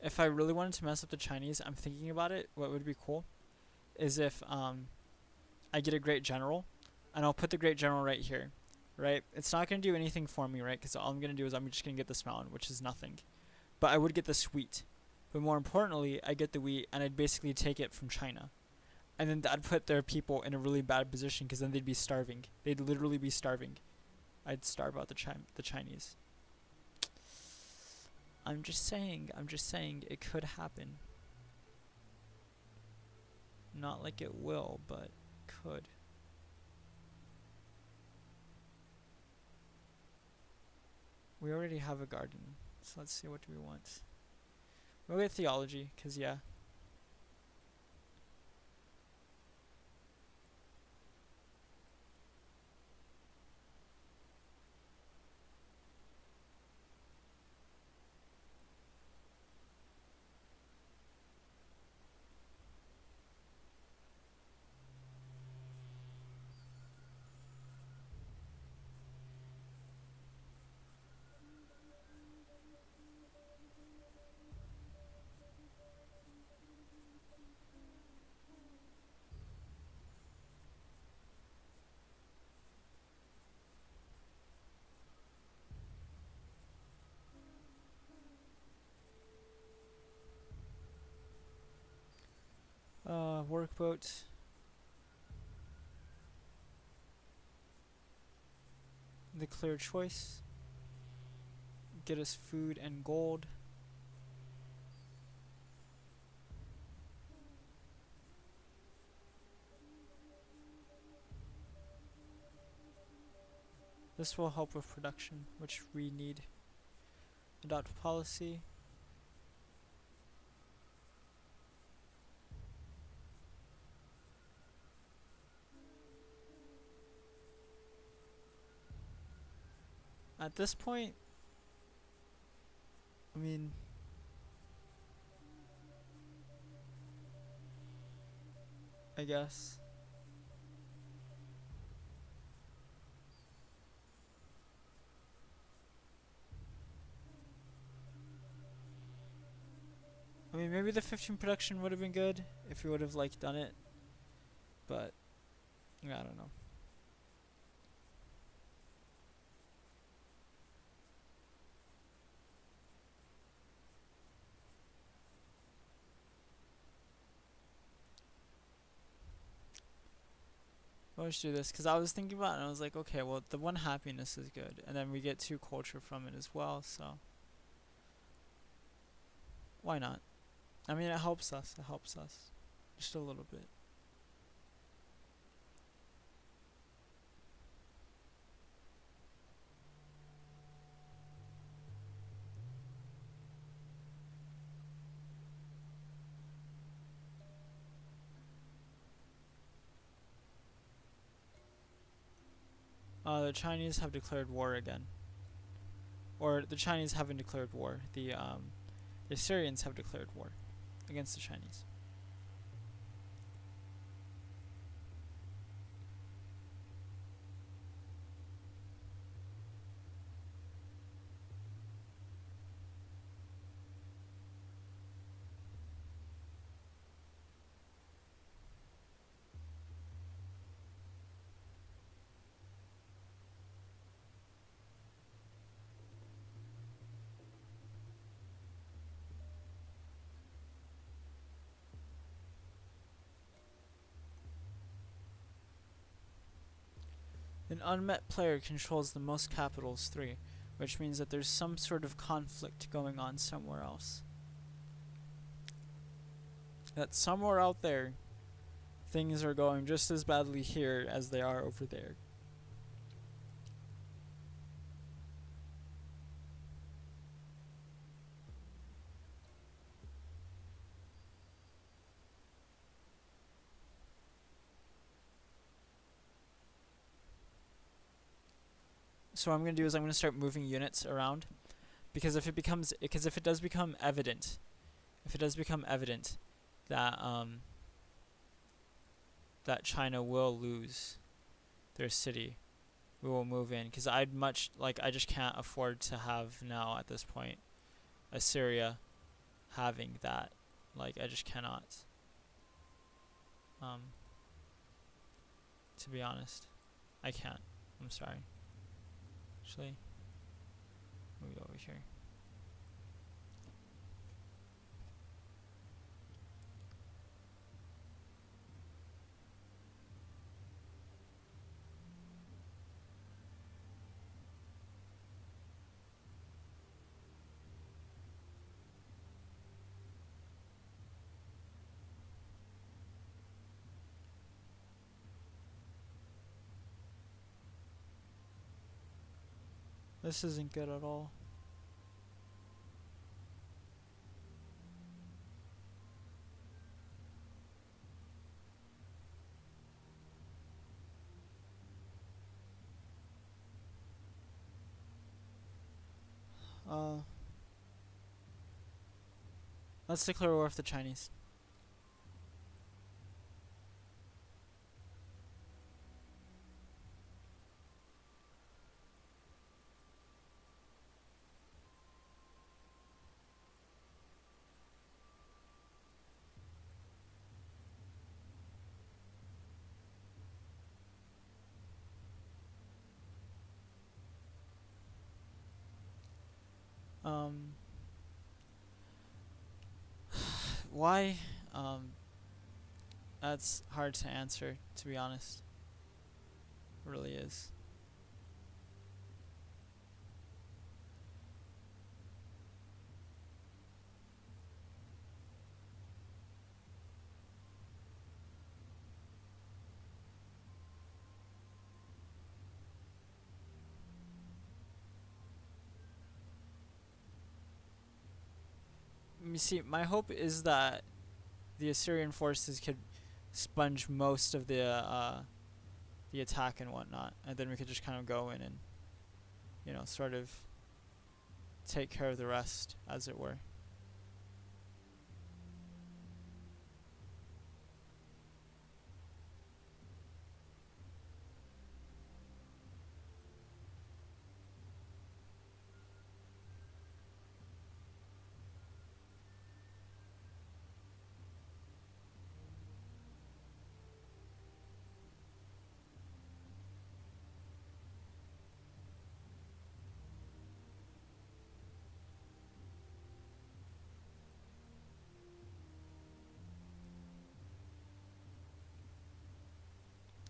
If I really wanted to mess up the Chinese, I'm thinking about it. What would be cool is if I get a great general, and I'll put the great general right here, right? It's not gonna do anything for me, right? Because all I'm gonna do is I'm just gonna get this mountain, which is nothing. But I would get this wheat. But more importantly, I get the wheat, and I'd basically take it from China, and then that'd put their people in a really bad position because then they'd be starving. They'd literally be starving. I'd starve out the Chinese. I'm just saying, it could happen. Not like it will, but could. We already have a garden, so let's see, what do we want? We'll get theology, cause yeah. Workboat. The clear choice. Get us food and gold. This will help with production, which we need. Adopt policy. At this point, I mean, I guess. I mean, maybe the 15 production would have been good if we would have like done it, but yeah, I don't know. Let's do this, because I was thinking about it and I was like, okay, well, the one happiness is good, and then we get 2 culture from it as well, so why not? I mean, it helps us, just a little bit. The Chinese have declared war again. Or the Chinese haven't declared war. The Assyrians have declared war against the Chinese. An unmet player controls the most capitals 3, which means that there's some sort of conflict going on somewhere else. That somewhere out there, things are going just as badly here as they are over there. So what I'm going to do is I'm going to start moving units around, because if it does become evident that that China will lose their city, we will move in, because I just can't afford to have now at this point Assyria having that. Like, I just cannot. To be honest, I can't. I'm sorry. Actually, move it over here. This isn't good at all. Uh, let's declare war with the Chinese. Um, why? That's hard to answer, to be honest. It really is. You see, my hope is that the Assyrian forces could sponge most of the attack and whatnot, and then we could just kind of go in and, you know, sort of take care of the rest, as it were.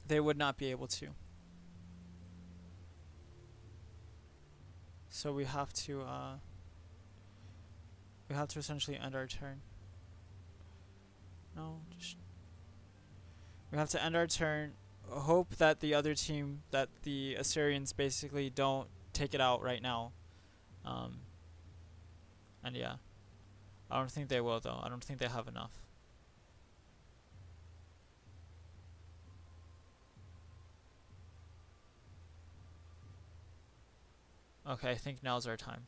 They would not be able to. So we have to essentially end our turn. No, just we have to end our turn. Hope that the other team, that the Assyrians basically don't take it out right now. And yeah, I don't think they will though. I don't think they have enough. Okay, I think now's our time.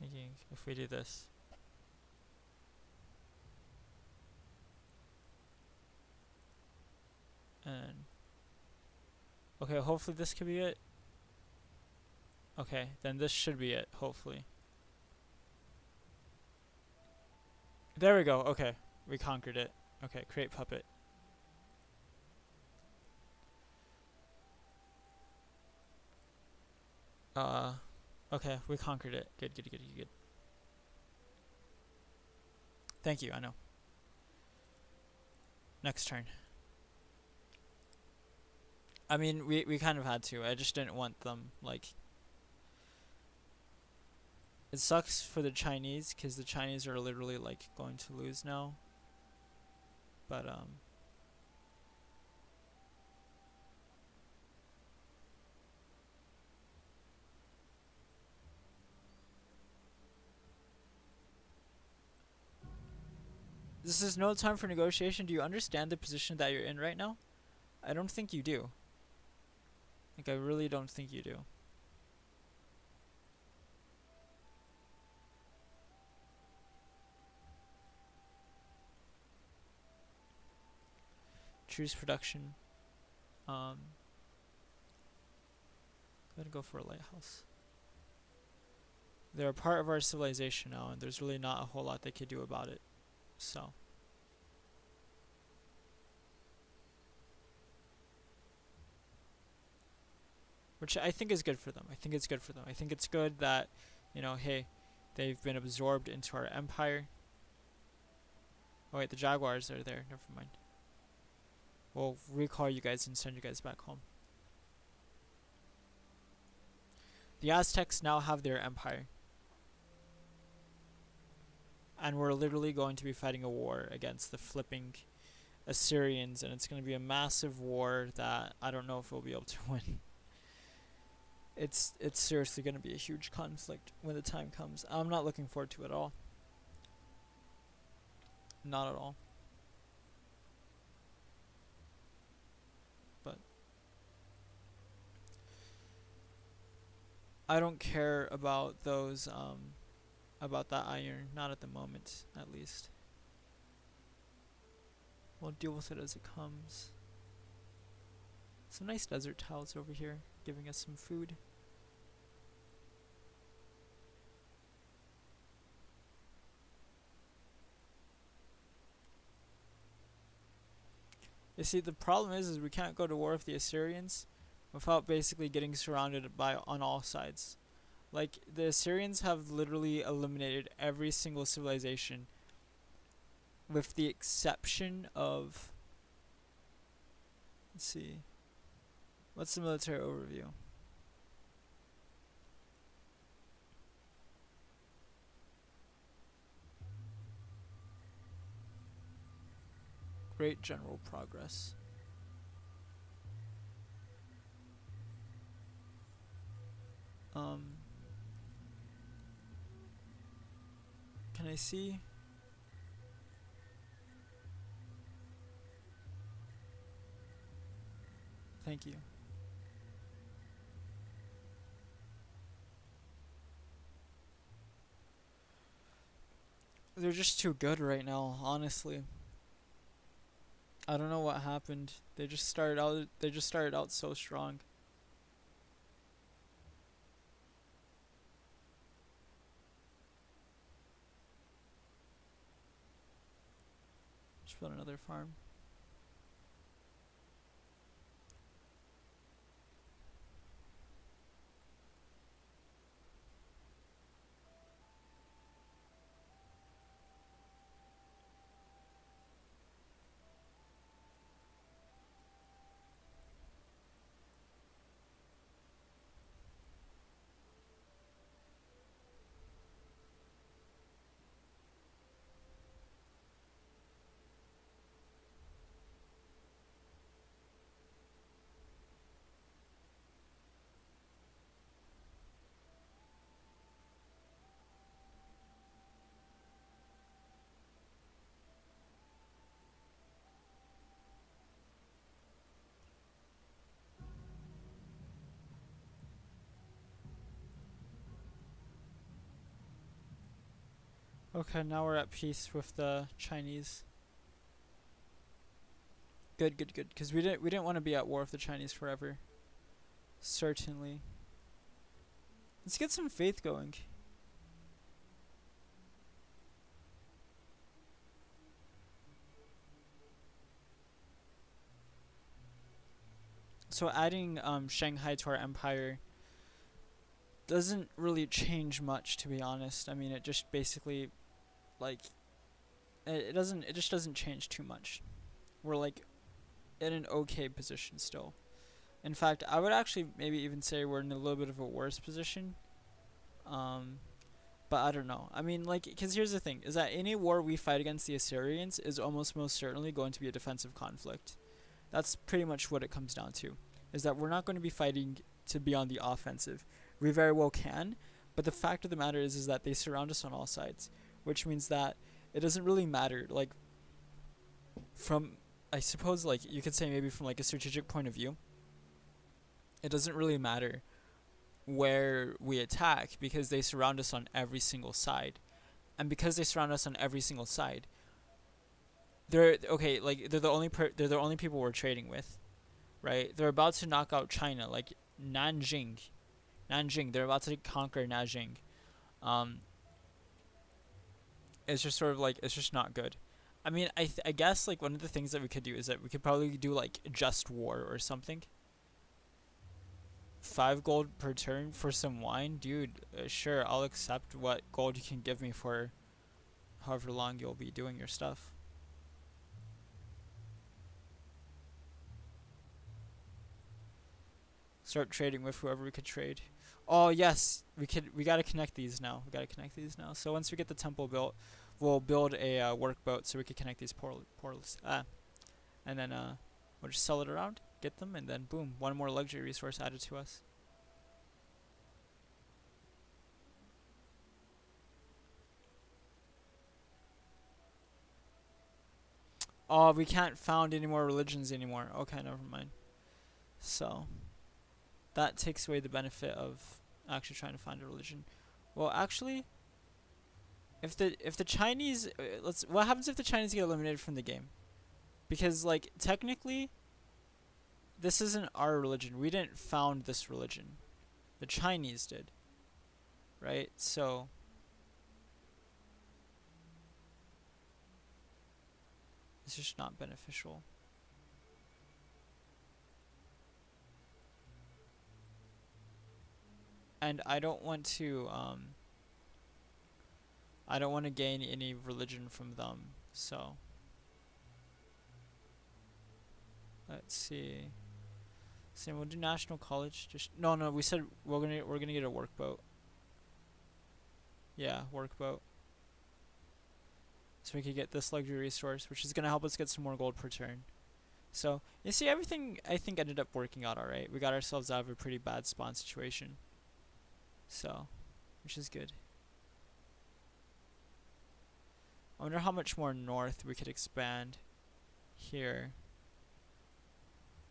Thinking if we do this. And okay, hopefully this could be it. Okay, then this should be it, hopefully. There we go. Okay, we conquered it. Okay, create puppet. Okay, we conquered it. Good. Thank you, I know. Next turn. I mean, we kind of had to. I just didn't want them, like... It sucks for the Chinese, because the Chinese are literally, like, going to lose now. But, this is no time for negotiation. Do you understand the position that you're in right now? I don't think you do. Like, I really don't think you do. Choose production. Go ahead and go for a lighthouse. They're a part of our civilization now, and there's really not a whole lot they could do about it. So. Which I think is good for them. I think it's good that, you know, hey, they've been absorbed into our empire. Oh wait, the Jaguars are there. Never mind. We'll recall you guys and send you guys back home. The Aztecs now have their empire. And we're literally going to be fighting a war against the flipping Assyrians, and it's going to be a massive war that I don't know if we'll be able to win. It's seriously going to be a huge conflict when the time comes. I'm not looking forward to it at all. Not at all. But I don't care about those about that iron, not at the moment at least. We'll deal with it as it comes. Some nice desert tiles over here, giving us some food. You see, the problem is we can't go to war with the Assyrians without basically getting surrounded by on all sides. Like, the Assyrians have literally eliminated every single civilization with the exception of, let's see, what's the military overview? Great general progress. Can I see? Thank you. They're just too good right now, honestly. I don't know what happened. They just started out so strong. Just build another farm. Okay, now we're at peace with the Chinese. Good, good, good. Because we didn't want to be at war with the Chinese forever. Certainly. Let's get some faith going. So adding Shanghai to our empire doesn't really change much, to be honest. I mean, it just basically, like, it just doesn't change too much. We're like in an okay position still. In fact, I would actually maybe even say we're in a little bit of a worse position. But I don't know. I mean, like, because here's the thing, is that any war we fight against the Assyrians is almost most certainly going to be a defensive conflict. That's pretty much what it comes down to, is that we're not going to be fighting to be on the offensive. We very well can, but the fact of the matter is that they surround us on all sides, which means that it doesn't really matter, like, from, I suppose, like, you could say maybe from, like, a strategic point of view, it doesn't really matter where we attack because they surround us on every single side. And because they surround us on every single side, they're the only people we're trading with, right? They're about to knock out China, like Nanjing, they're about to conquer Nanjing. It's just sort of like, it's just not good. I mean, I guess, like, one of the things that we could do is that we could probably do, like, just war or something. 5 gold per turn for some wine? Dude, sure, I'll accept what gold you can give me for however long you'll be doing your stuff. Start trading with whoever we could trade. Oh yes, we gotta connect these now. We gotta connect these now. So once we get the temple built, we'll build a workboat so we can connect these portals. And then we'll just sell it around, get them, and then boom, one more luxury resource added to us. Oh, we can't found any more religions anymore. Okay, never mind. So that takes away the benefit of actually trying to find a religion. Well, actually, if the Chinese what happens if the Chinese get eliminated from the game? Because like technically, this isn't our religion. We didn't found this religion. The Chinese did. Right? So it's just not beneficial. And I don't want to gain any religion from them. So let's see. So we'll do national college. Just no. We said we're gonna get a workboat. Yeah, workboat. So we could get this luxury resource, which is gonna help us get some more gold per turn. So you see, everything I think ended up working out alright. We got ourselves out of a pretty bad spawn situation. So, which is good. I wonder how much more north we could expand here.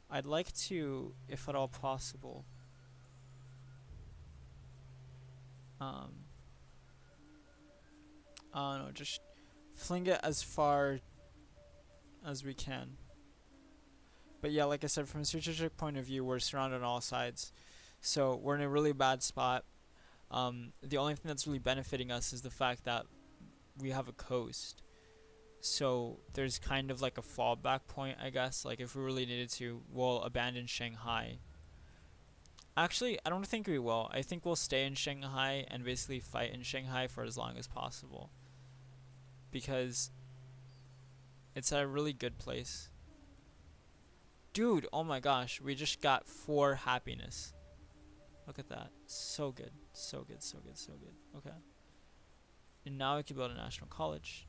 I'd like to, if at all possible, I don't know, just fling it as far as we can. But yeah, like I said, from a strategic point of view, we're surrounded on all sides. So we're in a really bad spot. The only thing that's really benefiting us is the fact that we have a coast. So there's kind of like a fallback point, I guess. Like if we really needed to, we'll abandon Shanghai. Actually, I don't think we will. I think we'll stay in Shanghai and basically fight in Shanghai for as long as possible. Because it's a really good place. Dude, oh my gosh, we just got 4 happiness. Look at that. So good. So good, so good, so good. Okay. And now we can build a national college.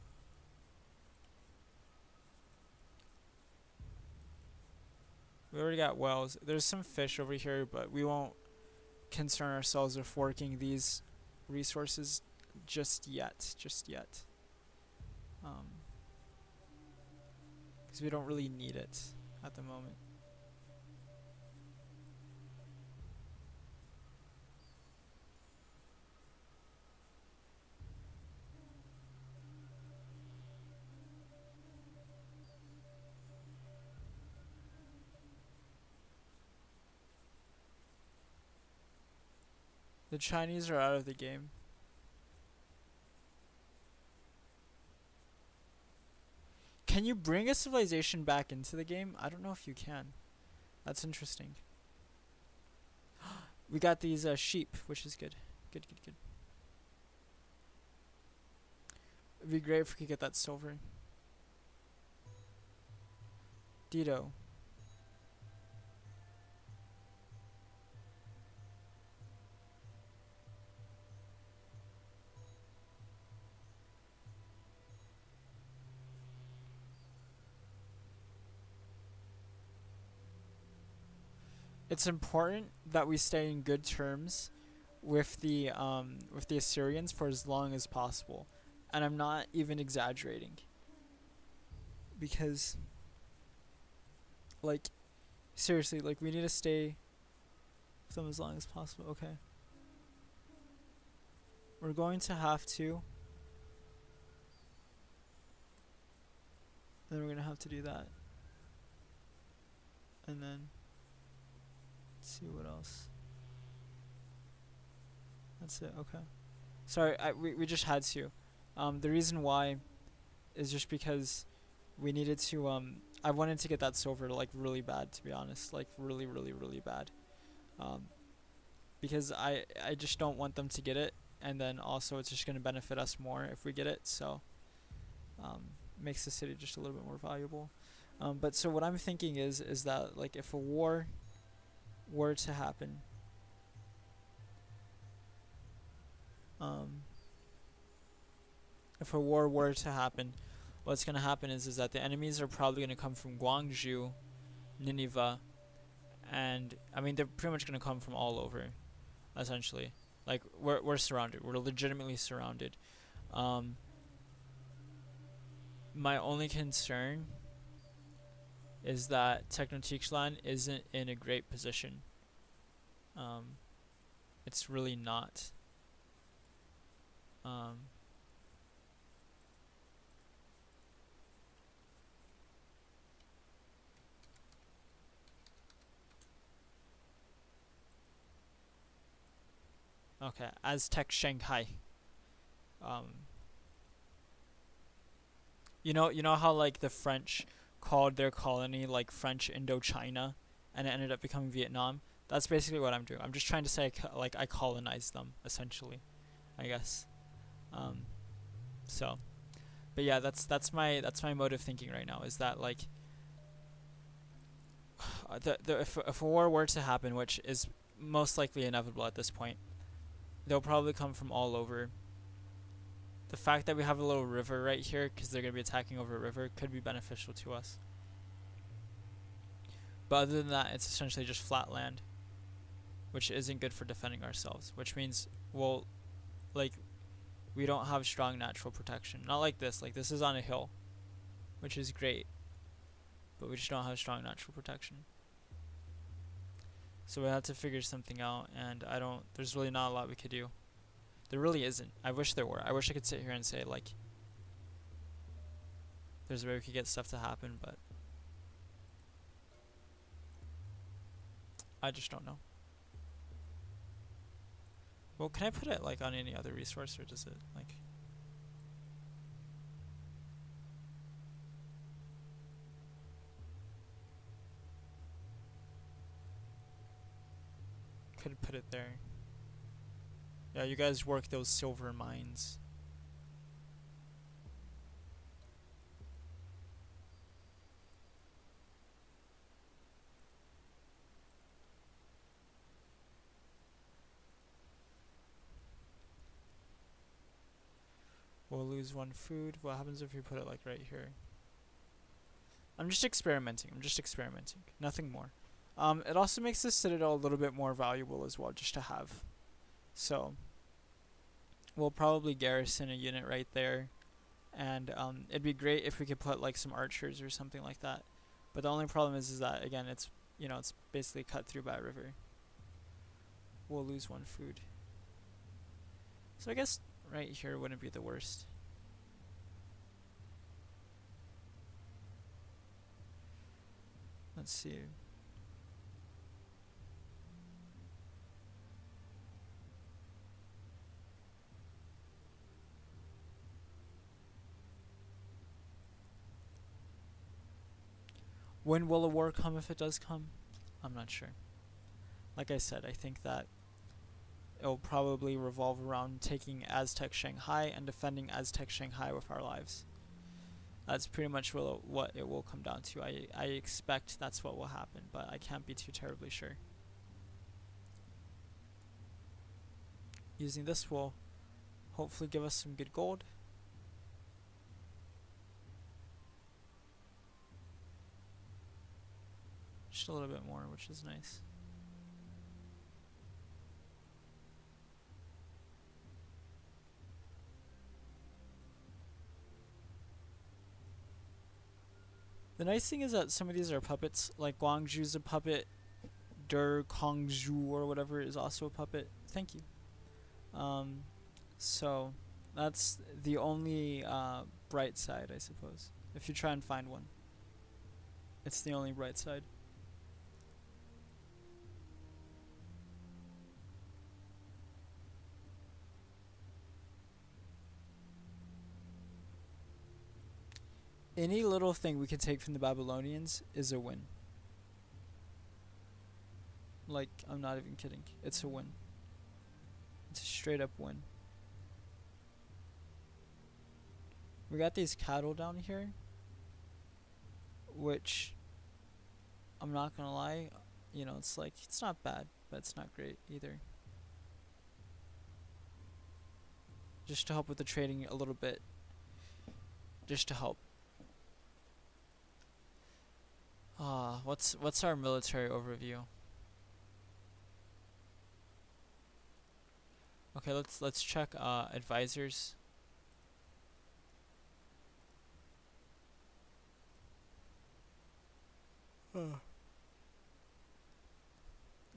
We already got wells. There's some fish over here, but we won't concern ourselves with working these resources just yet. Just yet. Because we don't really need it at the moment. The Chinese are out of the game. Can you bring a civilization back into the game? I don't know if you can. That's interesting. We got these sheep, which is good. Good, good, good. It'd be great if we could get that silver. Dito. It's important that we stay in good terms with the Assyrians for as long as possible, and I'm not even exaggerating. Because, like, seriously, like we need to stay with them as long as possible. Okay. We're going to have to. Then we're gonna have to do that, and then. See what else. That's it. Okay. Sorry, we just had to. The reason why is just because we needed to. I wanted to get that silver like really bad, to be honest, like really, really, really bad. Because I just don't want them to get it, and then also it's just gonna benefit us more if we get it. So, makes the city just a little bit more valuable. But so what I'm thinking is that like if a war were to happen, um, if a war were to happen, what's gonna happen is that the enemies are probably gonna come from Guangzhou, Nineveh, and I mean they're pretty much gonna come from all over, essentially. Like we're surrounded. We're legitimately surrounded. Um, my only concern is that Tenochtitlan isn't in a great position. Um, it's really not. Um, okay, Aztec Shanghai. Um, you know how like the French called their colony like French Indochina, and it ended up becoming Vietnam. That's basically what I'm doing. I'm just trying to say like I colonized them essentially, I guess. Um, so, but yeah, that's my mode of thinking right now. Is that like the if a war were to happen, which is most likely inevitable at this point, they'll probably come from all over. The fact that we have a little river right here, because they're going to be attacking over a river, could be beneficial to us. But other than that, it's essentially just flat land, which isn't good for defending ourselves. Which means, well, like, we don't have strong natural protection. Not like this. Like, this is on a hill, which is great. But we just don't have strong natural protection. So we have to figure something out, and there's really not a lot we could do. There really isn't. I wish there were. I wish I could sit here and say, like, there's a way we could get stuff to happen, but I just don't know. Well, can I put it, like, on any other resource, or does it, like... Could put it there. Yeah, you guys work those silver mines. We'll lose one food. What happens if you put it like right here? I'm just experimenting. Nothing more. It also makes the citadel a little bit more valuable as well, just to have. So, we'll probably garrison a unit right there. And it'd be great if we could put like some archers or something like that. But the only problem is that, again, it's basically cut through by a river. We'll lose one food. So I guess right here wouldn't be the worst. Let's see. When will a war come if it does come? I'm not sure. Like I said, I think that it'll probably revolve around taking Aztec Shanghai and defending Aztec Shanghai with our lives. That's pretty much what it will come down to. I expect that's what will happen, but I can't be too terribly sure. Using this will hopefully give us some good gold. Just a little bit more, which is nice. The nice thing is that some of these are puppets, like Guangzhou's a puppet, Kongzhou or whatever is also a puppet. Thank you. So that's the only bright side, I suppose. If you try and find one, it's the only bright side. Any little thing we can take from the Babylonians is a win. Like, I'm not even kidding. It's a win. It's a straight up win. We got these cattle down here, which, I'm not gonna lie, you know, it's like, it's not bad, but it's not great either. Just to help with the trading a little bit. Just to help. What's our military overview? Okay, let's check advisors.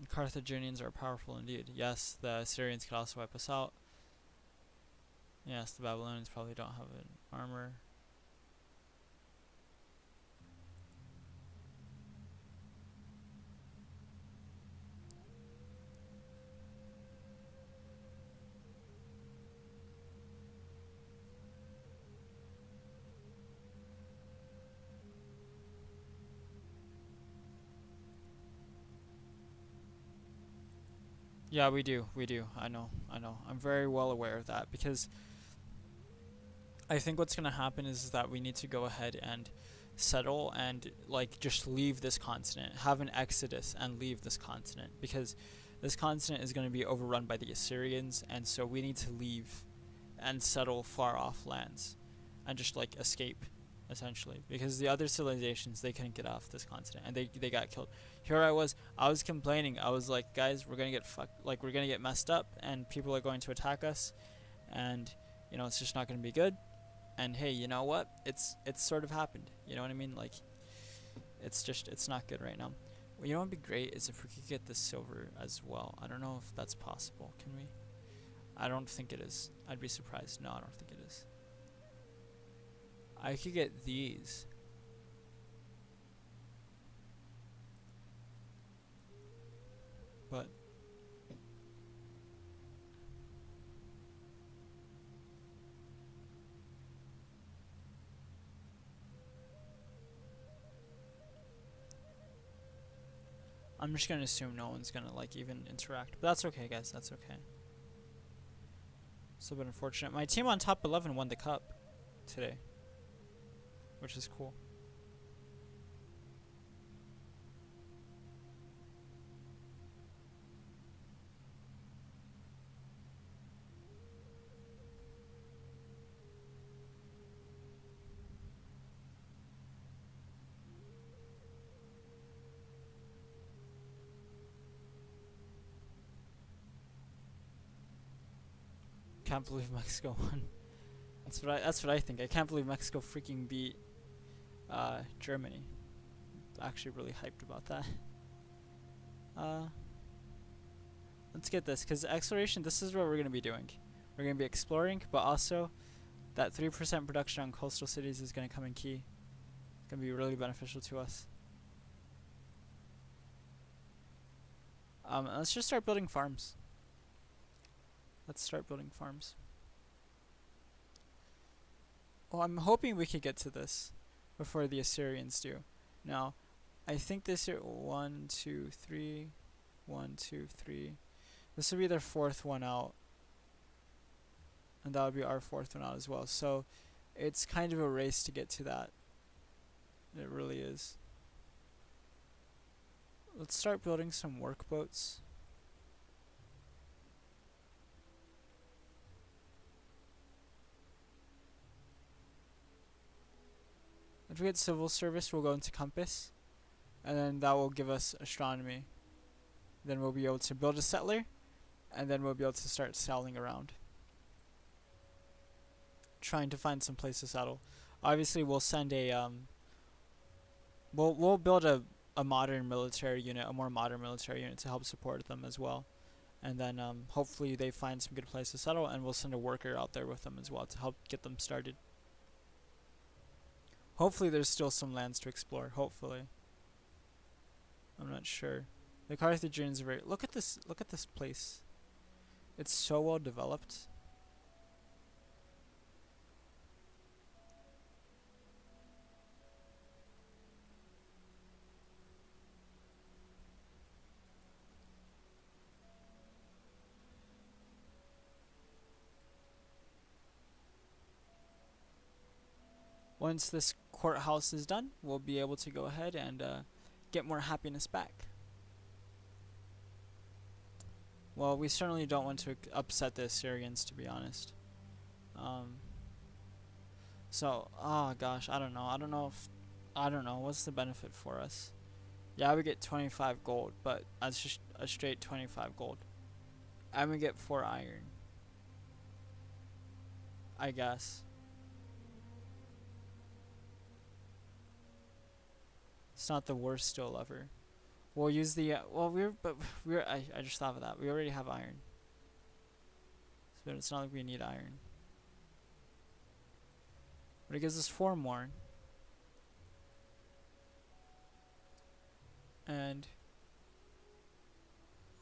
Carthaginians are powerful indeed. Yes, the Assyrians could also wipe us out. Yes, the Babylonians probably don't have an armor. Yeah, we do. We do. I know. I know. I'm very well aware of that because I think what's going to happen is that we need to go ahead and settle and like just leave this continent, have an exodus and leave this continent because this continent is going to be overrun by the Assyrians, and so we need to leave and settle far off lands and just like escape essentially, because the other civilizations, they couldn't get off this continent and they got killed. Here I was complaining. I was like, guys, we're gonna get fucked, like we're gonna get messed up and people are going to attack us, and you know, it's just not gonna be good. And hey, you know what, it's sort of happened, you know what I mean? Like it's not good right now. Well, you know what would be great is if we could get the silver as well. I don't know if that's possible. Can we? I don't think it is. I'd be surprised. No, I don't think it is. I could get these. But I'm just gonna assume no one's gonna like even interact. But that's okay, guys. That's okay. It's a bit unfortunate. My team on top 11 won the cup today, which is cool. Can't believe Mexico won. That's what I think. I can't believe Mexico freaking beat Germany. Actually really hyped about that. Let's get this, because exploration, this is what we're going to be doing. We're going to be exploring, but also that 3% production on coastal cities is going to come in key. It's going to be really beneficial to us. Let's just start building farms. Let's start building farms. Well, I'm hoping we could get to this before the Assyrians do. Now, I think this year, 1, 2, 3, 1, 2, 3. This would be their fourth one out, and that would be our fourth one out as well. So, it's kind of a race to get to that. It really is. Let's start building some workboats. If we get civil service, we'll go into compass, and then that will give us astronomy. Then we'll be able to build a settler, and then we'll be able to start sailing around, trying to find some place to settle. Obviously, we'll send a we'll build a modern military unit, a more modern military unit to help support them as well, and then hopefully they find some good place to settle, and we'll send a worker out there with them as well to help get them started. Hopefully there's still some lands to explore. Hopefully. I'm not sure. The Carthaginians are very... Look at this place. It's so well developed. Once this courthouse is done, we'll be able to go ahead and get more happiness back. well, we certainly don't want to upset the Assyrians, to be honest. Um, so, oh gosh, I don't know. I don't know. What's the benefit for us? Yeah, we get 25 gold, but that's just a straight 25 gold. And we get 4 iron. I guess. It's not the worst still ever. We'll use the, I just thought of that. We already have iron. So it's not like we need iron. But it gives us 4 more. And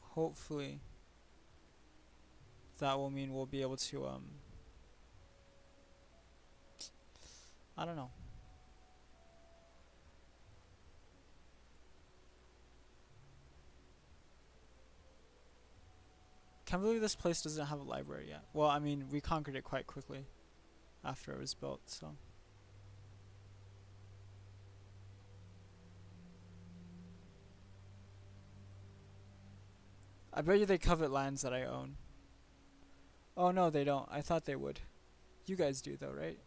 hopefully that will mean we'll be able to, I don't know. Can't believe this place doesn't have a library yet. Well, I mean, we conquered it quite quickly after it was built, so. I bet you they covet lands that I own. Oh no, they don't. I thought they would. You guys do though, right?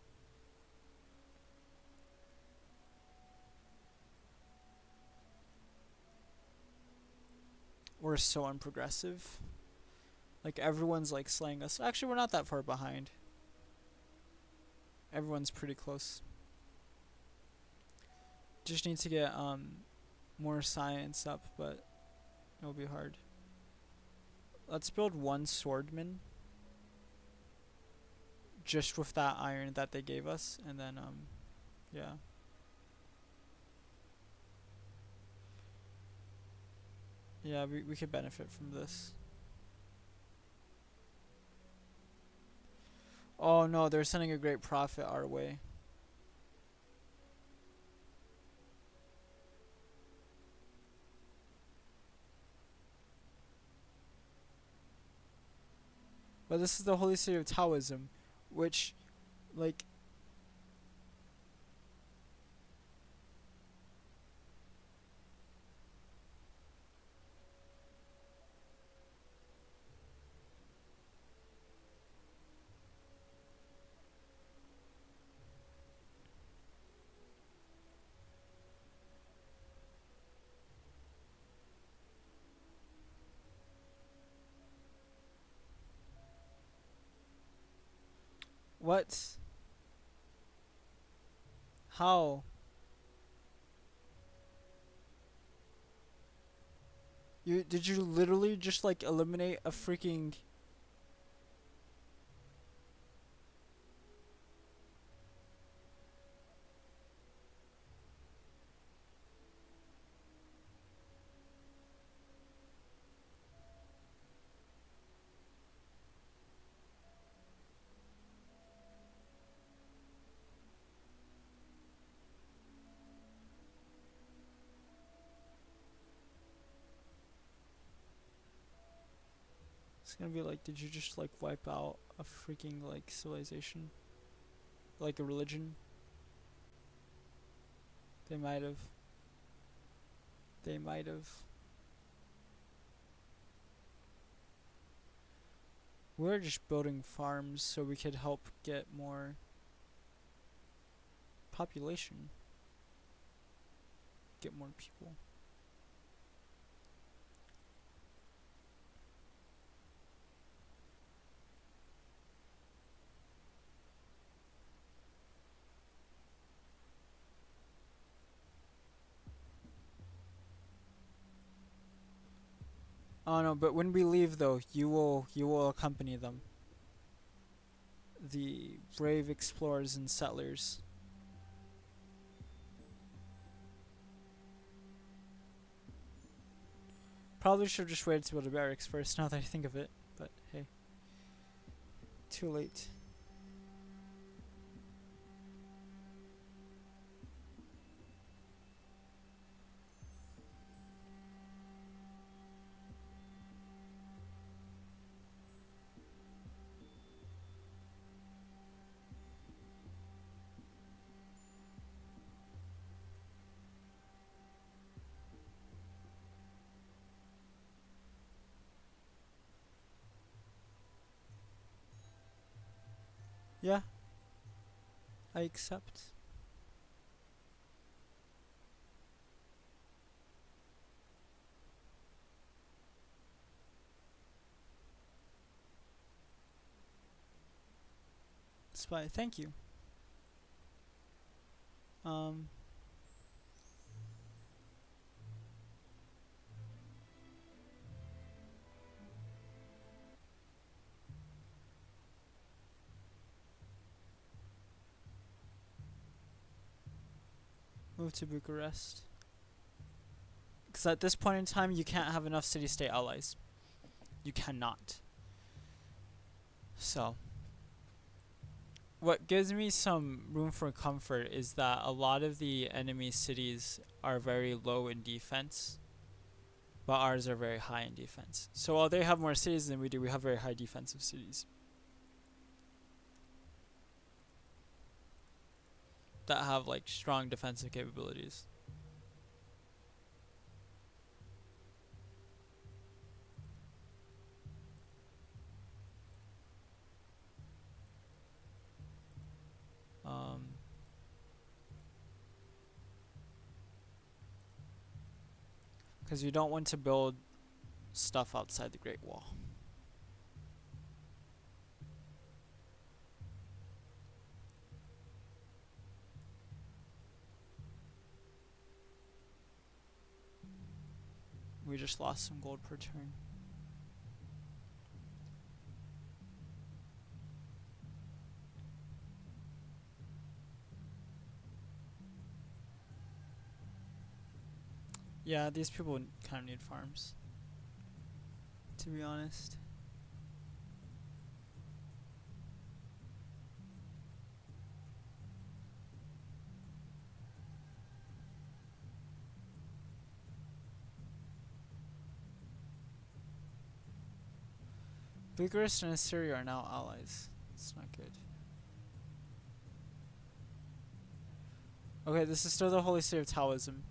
We're so unprogressive. Like everyone's like slaying us. Actually, we're not that far behind. Everyone's pretty close. Just need to get more science up, but it'll be hard. Let's build 1 swordman. Just with that iron that they gave us, and then yeah. Yeah, we could benefit from this. Oh no, they're sending a great prophet our way. But this is the holy city of Taoism, which, like, what? How? Did you literally just like eliminate a freaking... It's gonna be like, did you just like wipe out a freaking like civilization? Like a religion? They might have. They might have. We're just building farms so we could help get more population. Get more people. Oh no, but when we leave though, you will accompany them. The brave explorers and settlers. Probably should have just waited to build the barracks first now that I think of it, but hey. Too late. Yeah, I accept. Spy, thank you. Um, move to Bucharest. Because at this point in time, you can't have enough city-state allies. You cannot. So, what gives me some room for comfort is that a lot of the enemy cities are very low in defense, but ours are very high in defense. So while they have more cities than we do, we have very high defensive cities that have like strong defensive capabilities. Because you don't want to build stuff outside the Great Wall. We just lost some gold per turn. Yeah, these people kind of need farms, to be honest. Bucharest and Assyria are now allies. It's not good. Okay, this is still the holy city of Taoism.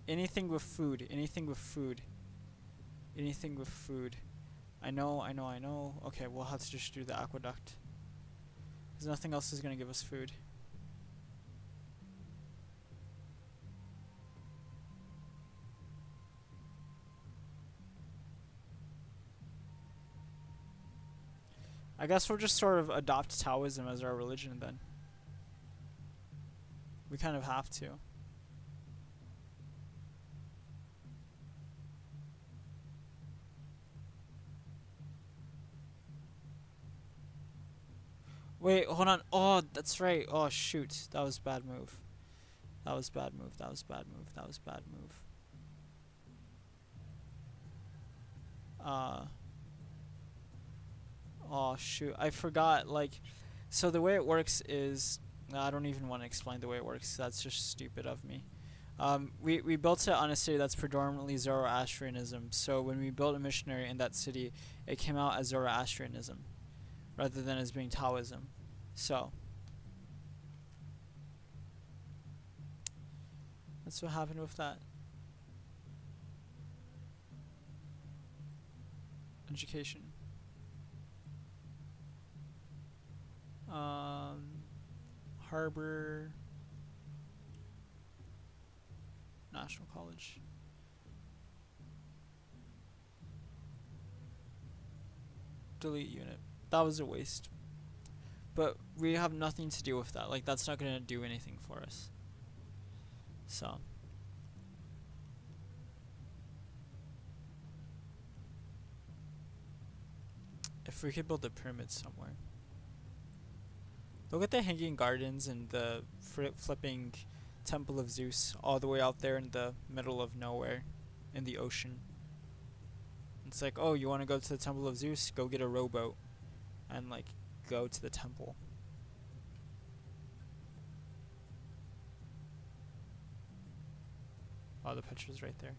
Anything with food. Anything with food. Anything with food. I know. Okay, we'll have to just do the aqueduct. Because nothing else is going to give us food. I guess we'll just sort of adopt Taoism as our religion then. We kind of have to. Wait, hold on. Oh, that's right. Oh, shoot. That was a bad move. That was bad move. That was bad move. That was bad move. Oh, shoot. I forgot, like... So the way it works is... I don't even want to explain the way it works. That's just stupid of me. We built it on a city that's predominantly Zoroastrianism. So when we built a missionary in that city, it came out as Zoroastrianism rather than as being Taoism. So that's what happened with that. Education. Harbor. National College. Delete unit. That was a waste. But we have nothing to do with that. Like, that's not gonna do anything for us. So. If we could build a pyramid somewhere. Look at the hanging gardens and the flipping Temple of Zeus all the way out there in the middle of nowhere in the ocean. It's like, oh, you want to go to the Temple of Zeus? Go get a rowboat and like go to the temple. Oh, the picture's right there.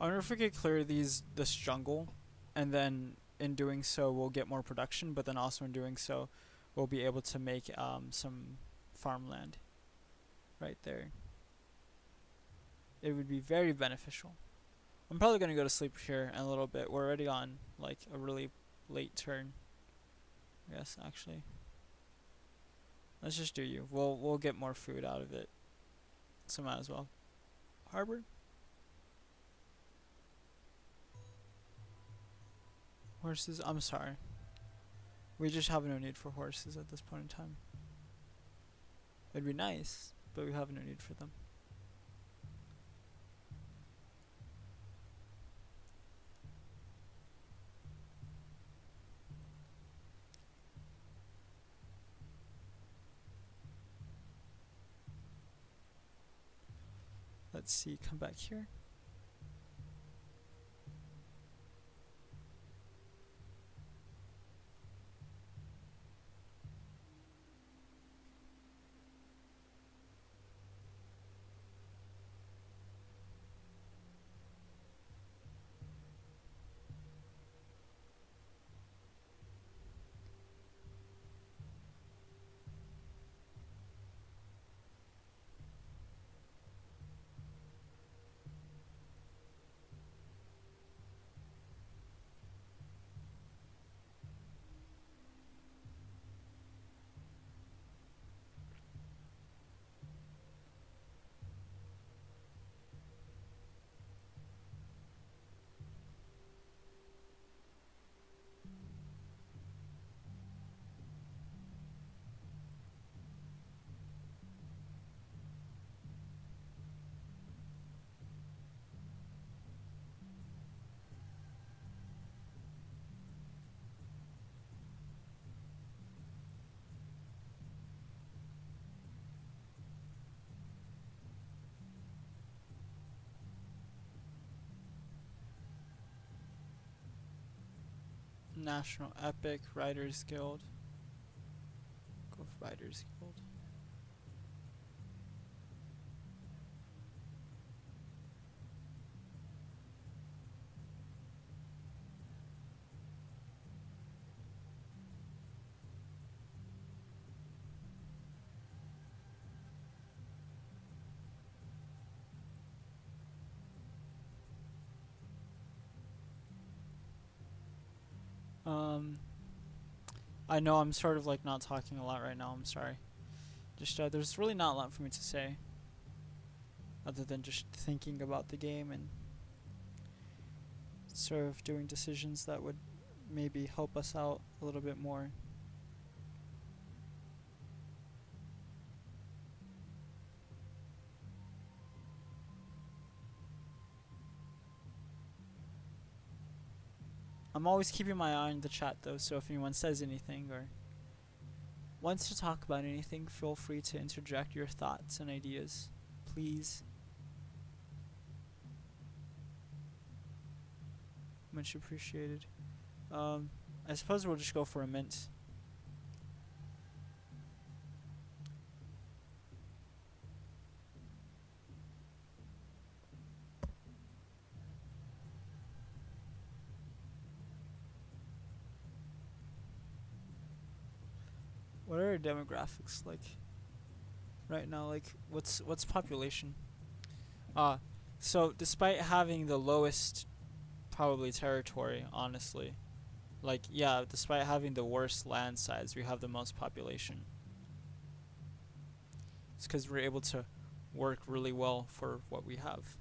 I wonder if we could clear this jungle, and then in doing so we'll get more production. But then also in doing so, we'll be able to make some farmland right there. It would be very beneficial. I'm probably gonna go to sleep here in a little bit. We're already on like a really late turn. I guess actually. Let's just do you. We'll get more food out of it. So might as well. Harbor? Horses? I'm sorry. We just have no need for horses at this point in time. It'd be nice, but we have no need for them. Let's see, come back here. National Epic Writers Guild. Go for Writers Guild. I know I'm sort of like not talking a lot right now. I'm sorry. Just there's really not a lot for me to say, other than just thinking about the game and sort of doing decisions that would maybe help us out a little bit more. I'm always keeping my eye on the chat though, so if anyone says anything or wants to talk about anything, feel free to interject your thoughts and ideas, please. Much appreciated. I suppose we'll just go for a mint. What are our demographics like right now? Like, what's population? So despite having the lowest probably territory, honestly, like yeah, despite having the worst land size, we have the most population. It's because we're able to work really well for what we have.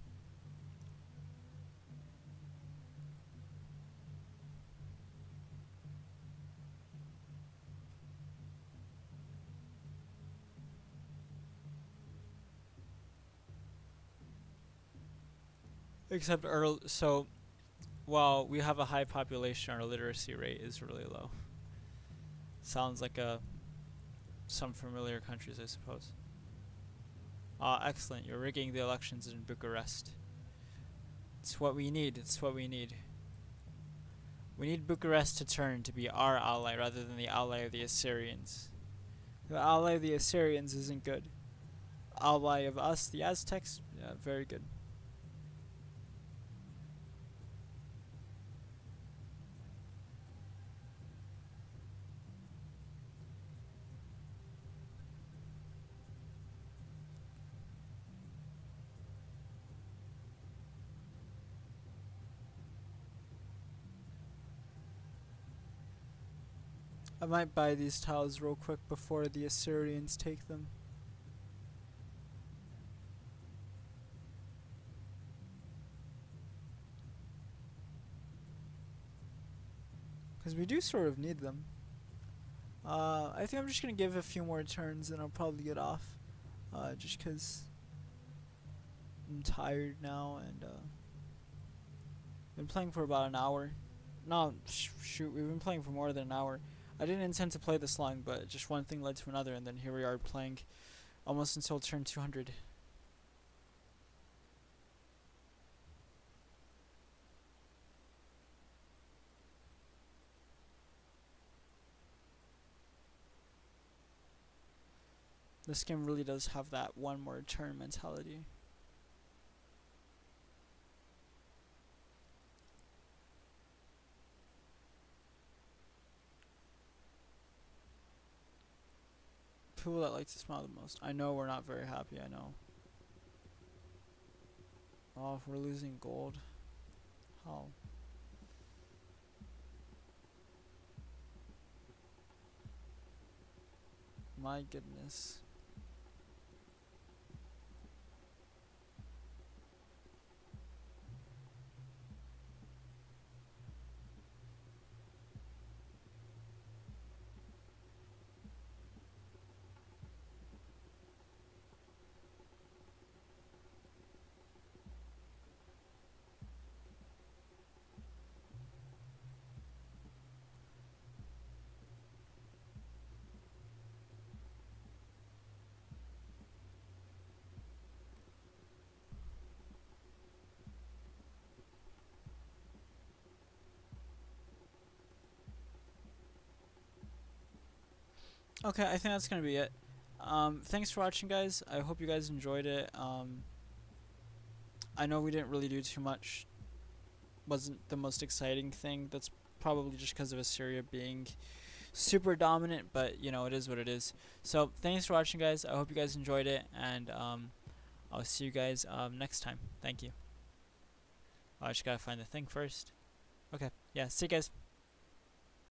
Except our so while we have a high population, our literacy rate is really low. Sounds like some familiar countries, I suppose. Ah, excellent. You're rigging the elections in Bucharest. It's what we need. It's what we need. We need Bucharest to turn to be our ally rather than the ally of the Assyrians. The ally of the Assyrians isn't good. Ally of us, the Aztecs, yeah, very good. I might buy these tiles real quick before the Assyrians take them. Because we do sort of need them. I think I'm just going to give a few more turns and I'll probably get off. Just because I'm tired now and been playing for about an hour. No, shoot, we've been playing for more than an hour. I didn't intend to play this long, but just one thing led to another, and then here we are playing almost until turn 200. This game really does have that one more turn mentality. People that like to smile the most. I know we're not very happy, I know. Oh, if we're losing gold. How? My goodness. Okay, I think that's gonna be it. Thanks for watching, guys. I hope you guys enjoyed it. I know we didn't really do too much. Wasn't the most exciting thing. That's probably just because of Assyria being super dominant, but you know, it is what it is. So thanks for watching, guys. I hope you guys enjoyed it, and I'll see you guys next time. Thank you. Oh, I just gotta find the thing first. Okay, yeah, see you guys.